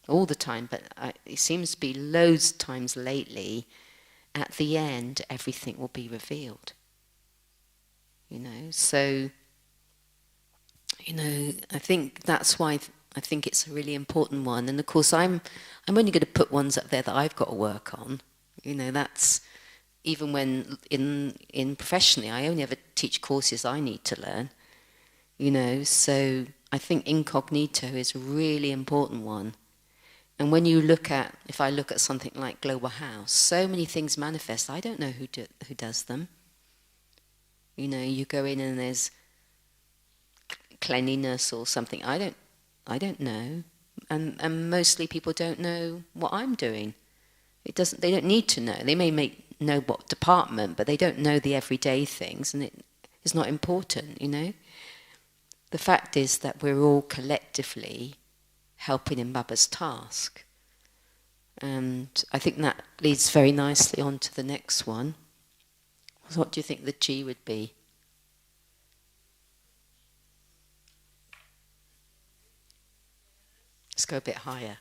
all the time, but it seems to be loads of times lately, at the end, everything will be revealed. You know, so, you know, I think that's why I think it's a really important one. And of course, I'm only going to put ones up there that I've got to work on. You know, that's even when in professionally, I only ever teach courses I need to learn. You know, so I think Incognito is a really important one. And when you look at, if I look at something like Global House, so many things manifest. I don't know who does them. You know, you go in and there's cleanliness or something. I don't know, and mostly people don't know what I'm doing. They don't need to know. They may know what department, but they don't know the everyday things, and it is not important. You know, the fact is that we're all collectively helping in Baba's task. And I think that leads very nicely on to the next one. So what do you think the G would be? Let's go a bit higher.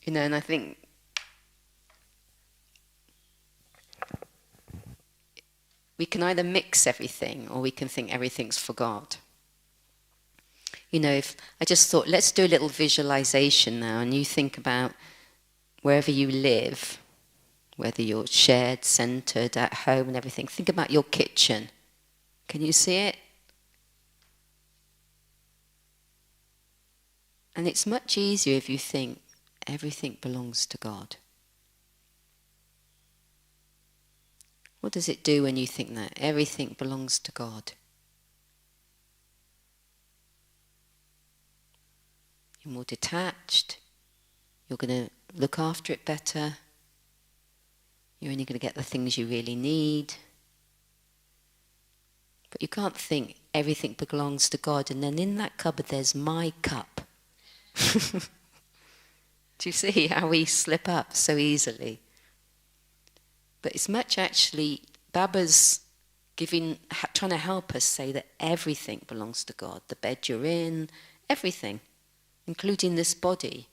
You know, and I think we can either mix everything or we can think everything's for God. You know, if I just thought, let's do a little visualization now, and you think about wherever you live, whether you're shared, centered, at home and everything. Think about your kitchen. Can you see it? And it's much easier if you think everything belongs to God. What does it do when you think that everything belongs to God? You're more detached. You're going to look after it better. You're only going to get the things you really need. But you can't think everything belongs to God and then in that cupboard there's my cup. Do you see how we slip up so easily? But it's much actually, Baba's trying to help us say that everything belongs to God. The bed you're in, everything, including this body.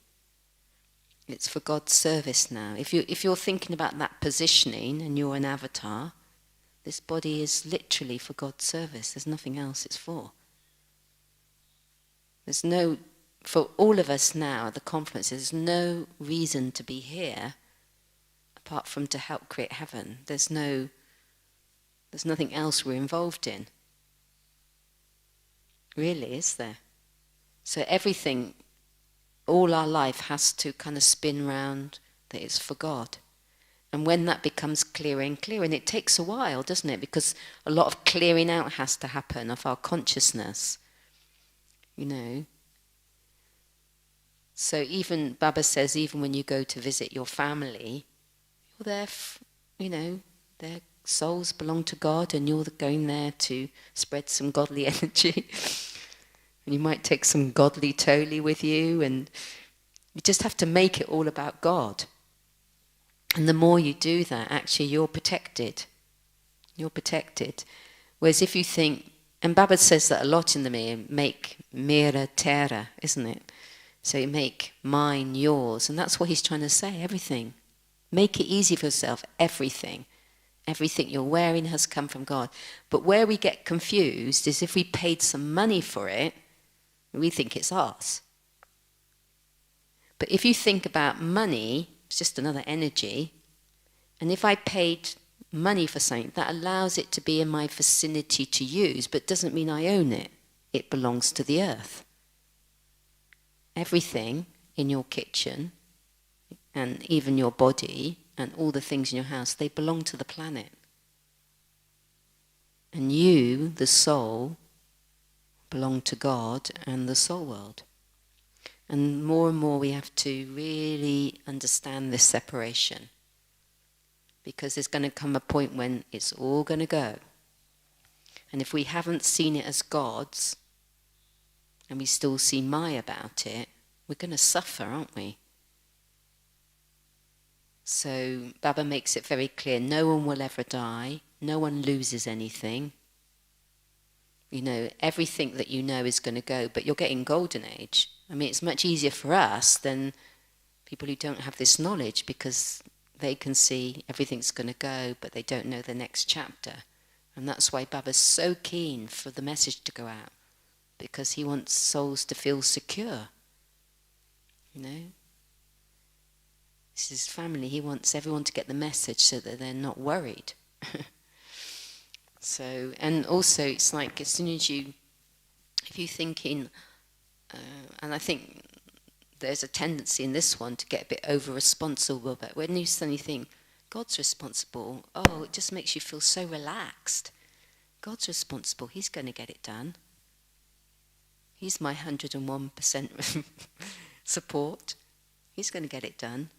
It's for God's service now. If you're thinking about that positioning and you're an avatar, this body is literally for God's service. There's nothing else it's for. For all of us now at the conference, there's no reason to be here apart from to help create heaven. There's nothing else we're involved in. Really, is there? So everything, all our life has to kind of spin round that it's for God. And when that becomes clearer and clearer, and it takes a while, doesn't it? Because a lot of clearing out has to happen of our consciousness. So even, Baba says, even when you go to visit your family, you're there, their souls belong to God and you're going there to spread some godly energy. And you might take some godly toli with you and you just have to make it all about God. And the more you do that, actually you're protected. You're protected. Whereas if you think, and Baba says that a lot in the Mir, make mera terra, isn't it? So you make mine yours, and that's what he's trying to say, everything. Make it easy for yourself, everything. Everything you're wearing has come from God. But where we get confused is if we paid some money for it, we think it's ours. But if you think about money, it's just another energy, and if I paid money for something, that allows it to be in my vicinity to use, but doesn't mean I own it. It belongs to the earth. Everything in your kitchen, and even your body, and all the things in your house, they belong to the planet. And you, the soul, belong to God and the soul world. And more we have to really understand this separation. Because there's going to come a point when it's all going to go. And if we haven't seen it as God's, and we still see Maya about it, we're going to suffer, aren't we? So Baba makes it very clear, no one will ever die, no one loses anything. Everything that you know is going to go, but you're getting golden age. I mean, it's much easier for us than people who don't have this knowledge because they can see everything's going to go, but they don't know the next chapter. And that's why Baba's so keen for the message to go out, because he wants souls to feel secure. This is family. He wants everyone to get the message so that they're not worried. So, and also it's like as soon as if you're thinking, and I think there's a tendency in this one to get a bit over-responsible, but when you suddenly think, God's responsible, it just makes you feel so relaxed. God's responsible, he's going to get it done. He's my 101% support. He's going to get it done.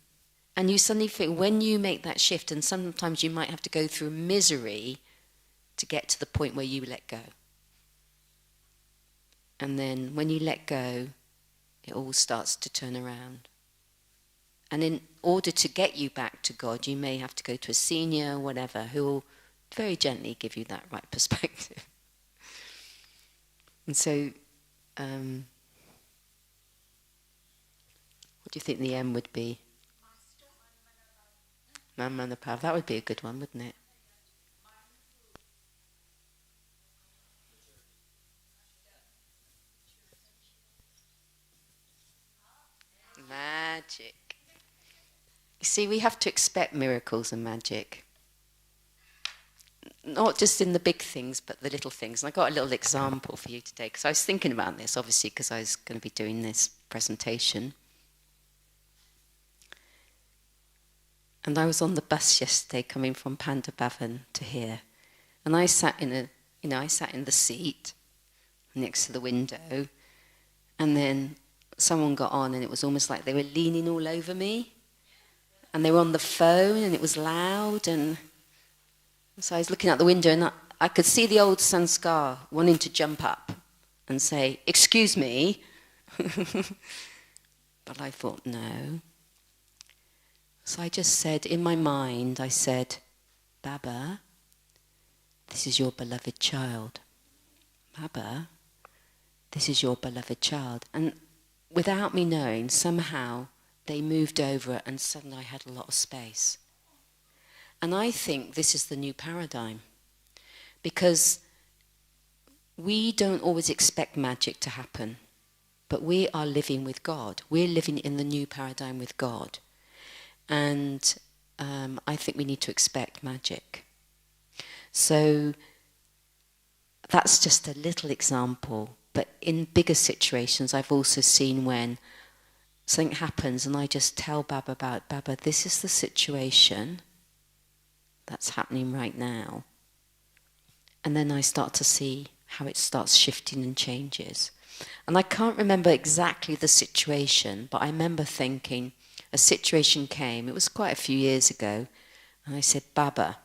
And you suddenly think, when you make that shift, and sometimes you might have to go through misery to get to the point where you let go. And then when you let go, it all starts to turn around. And in order to get you back to God, you may have to go to a senior or whatever who will very gently give you that right perspective. And so, what do you think the M would be? Manmanapav. That would be a good one, wouldn't it? Magic. You see, we have to expect miracles and magic. Not just in the big things, but the little things. And I got a little example for you today, because I was thinking about this, obviously, because I was going to be doing this presentation. And I was on the bus yesterday coming from Pandabhavan to here. And I sat in the seat next to the window. And then someone got on and it was almost like they were leaning all over me. and they were on the phone, and it was loud, and so I was looking out the window, and I could see the old sanskar wanting to jump up and say, "Excuse me," but I thought, no. So I just said, in my mind, I said, "Baba, this is your beloved child. Baba, this is your beloved child." And without me knowing, somehow they moved over and suddenly I had a lot of space. And I think this is the new paradigm, because we don't always expect magic to happen, but we are living with God. We're living in the new paradigm with God. And I think we need to expect magic. So that's just a little example. But in bigger situations, I've also seen when something happens and I just tell Baba about, "Baba, this is the situation that's happening right now." And then I start to see how it starts shifting and changes. And I can't remember exactly the situation, but I remember thinking, a situation came, it was quite a few years ago, and I said, "Baba,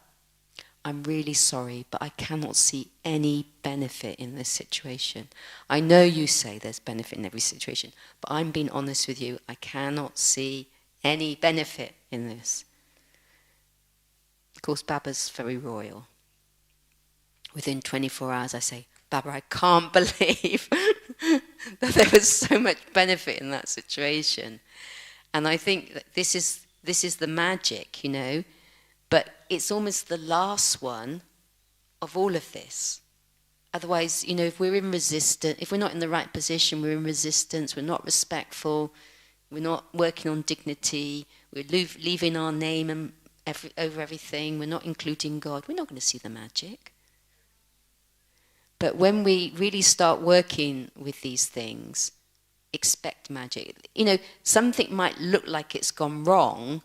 I'm really sorry, but I cannot see any benefit in this situation. I know you say there's benefit in every situation, but I'm being honest with you, I cannot see any benefit in this." Of course, Baba's very royal. Within 24 hours I say, "Baba, I can't believe that there was so much benefit in that situation." And I think that this is the magic, you know, but it's almost the last one of all of this. Otherwise, you know, if we're in resistance, if we're not in the right position, we're in resistance, we're not respectful, we're not working on dignity, we're leaving our name and over everything, we're not including God, we're not going to see the magic. But when we really start working with these things, expect magic. You know, something might look like it's gone wrong,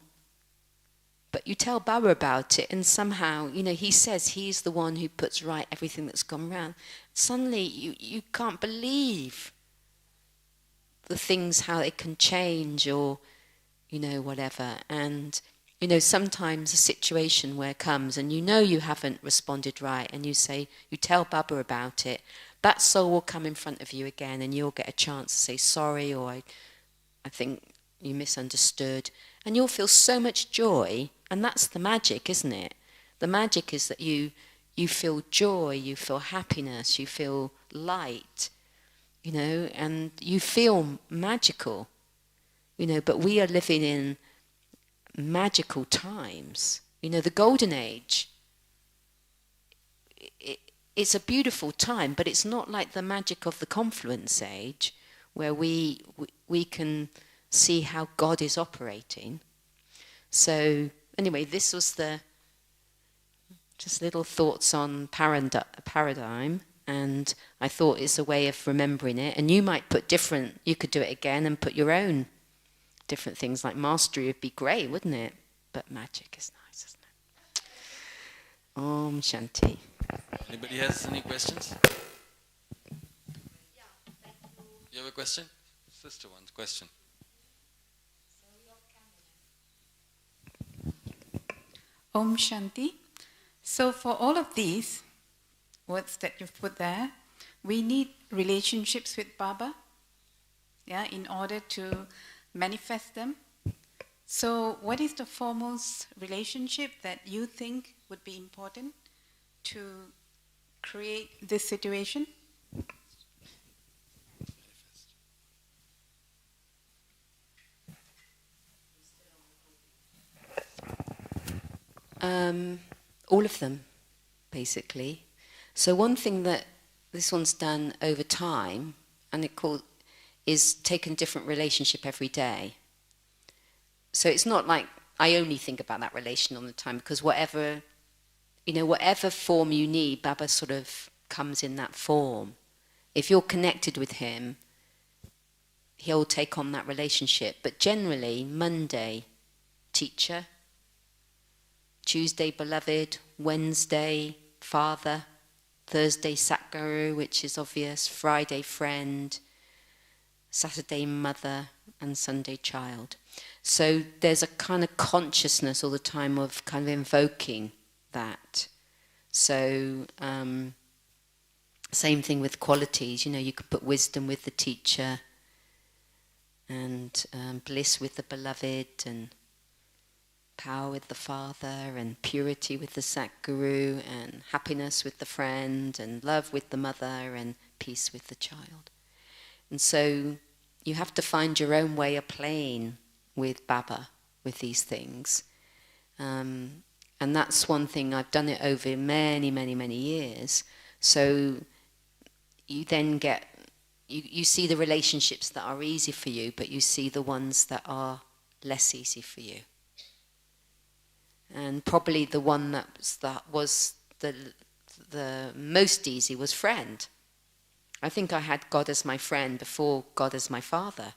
but you tell Baba about it, and somehow, you know, he says he's the one who puts right everything that's gone wrong. Suddenly, you can't believe the things, how they can change, or, you know, whatever. And, you know, sometimes a situation where comes, and you know you haven't responded right, and you say, you tell Baba about it, that soul will come in front of you again, and you'll get a chance to say sorry, or I think you misunderstood, and you'll feel so much joy. And that's the magic, isn't it? The magic is that you feel joy, you feel happiness, you feel light, you know, and you feel magical, you know. But we are living in magical times, you know, the golden age. It's a beautiful time, but it's not like the magic of the confluence age, where we can see how God is operating. So anyway, this was just little thoughts on paradigm, and I thought it's a way of remembering it. And you might put different, you could do it again and put your own different things, like mastery would be great, wouldn't it? But magic is nice, isn't it? Om Shanti. Anybody has any questions? You have a question? Sister one's question. Om Shanti. So for all of these words that you've put there, we need relationships with Baba, yeah, in order to manifest them. So what is the foremost relationship that you think would be important to create this situation? All of them, basically. So one thing that this one's done over time, and is taken different relationship every day. So it's not like I only think about that relation all the time, because whatever form you need, Baba sort of comes in that form. If you're connected with him, he'll take on that relationship. But generally, Monday, teacher; Tuesday, beloved; Wednesday, father; Thursday, Satguru, which is obvious; Friday, friend; Saturday, mother; and Sunday child. So there's a kind of consciousness all the time of kind of invoking that. So same thing with qualities. You could put wisdom with the teacher, and bliss with the beloved, and power with the father, and purity with the Satguru, and happiness with the friend, and love with the mother, and peace with the child. And so you have to find your own way of playing with Baba, with these things. And that's one thing, I've done it over many, many, many years. So you then get, you see the relationships that are easy for you, but you see the ones that are less easy for you. And probably the one that was the most easy was friend. I think I had God as my friend before God as my father.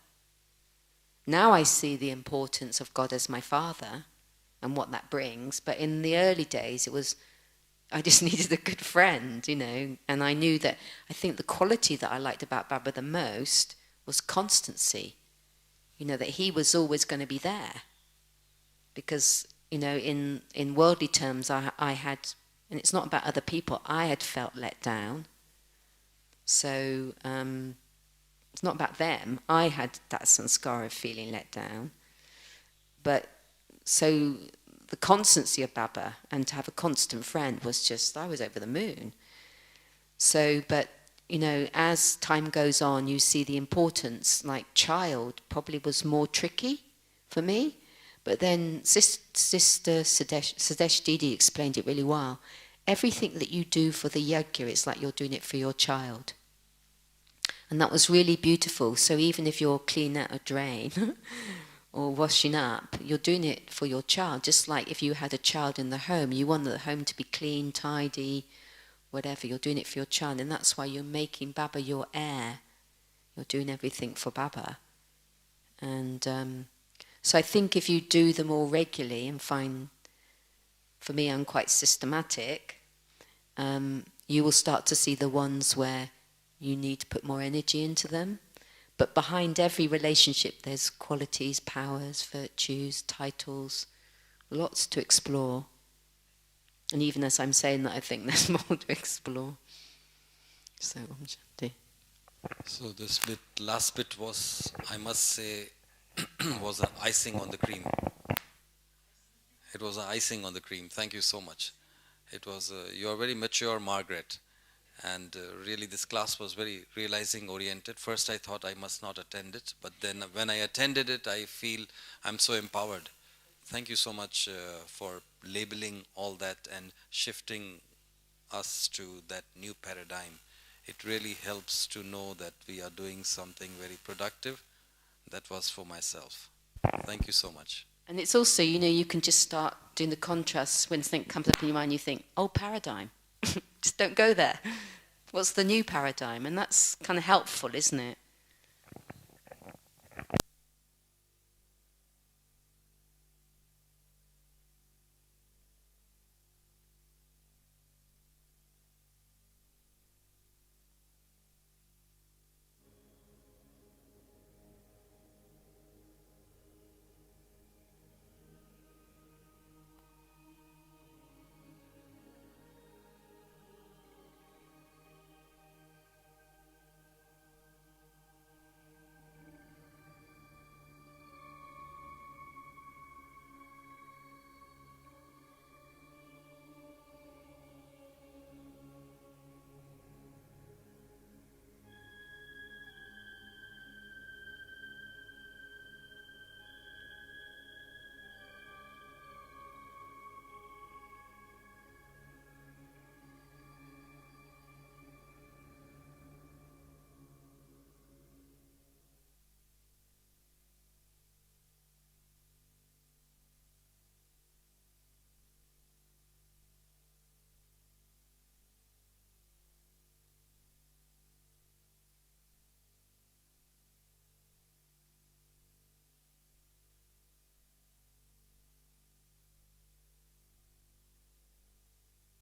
Now I see the importance of God as my father and what that brings. But in the early days, I just needed a good friend, and I knew that, I think the quality that I liked about Baba the most was constancy. That he was always going to be there. Because, in worldly terms, I had, and it's not about other people, I had felt let down. So it's not about them. I had that sanskara of feeling let down. But so the constancy of Baba and to have a constant friend was just, I was over the moon. So, but, as time goes on, you see the importance, like child probably was more tricky for me. But then Sister Sadesh Didi explained it really well. Everything that you do for the yajna, it's like you're doing it for your child. And that was really beautiful. So even if you're cleaning out a drain or washing up, you're doing it for your child. Just like if you had a child in the home, you want the home to be clean, tidy, whatever. You're doing it for your child. And that's why you're making Baba your heir. You're doing everything for Baba. And so I think if you do them all regularly and find, for me, I'm quite systematic, you will start to see the ones where you need to put more energy into them. But behind every relationship there's qualities, powers, virtues, titles, lots to explore. And even as I'm saying that, I think there's more to explore. So, Shanti. So this last bit was, I must say, was an icing on the cream. It was an icing on the cream. Thank you so much. It was, you are very mature, Margaret. And really this class was very realizing oriented. First I thought I must not attend it, but then when I attended it, I feel I'm so empowered. Thank you so much for labeling all that and shifting us to that new paradigm. It really helps to know that we are doing something very productive. That was for myself. Thank you so much. And it's also, you can just start doing the contrasts. When something comes up in your mind, you think, oh, paradigm. Just don't go there. What's the new paradigm? And that's kind of helpful, isn't it?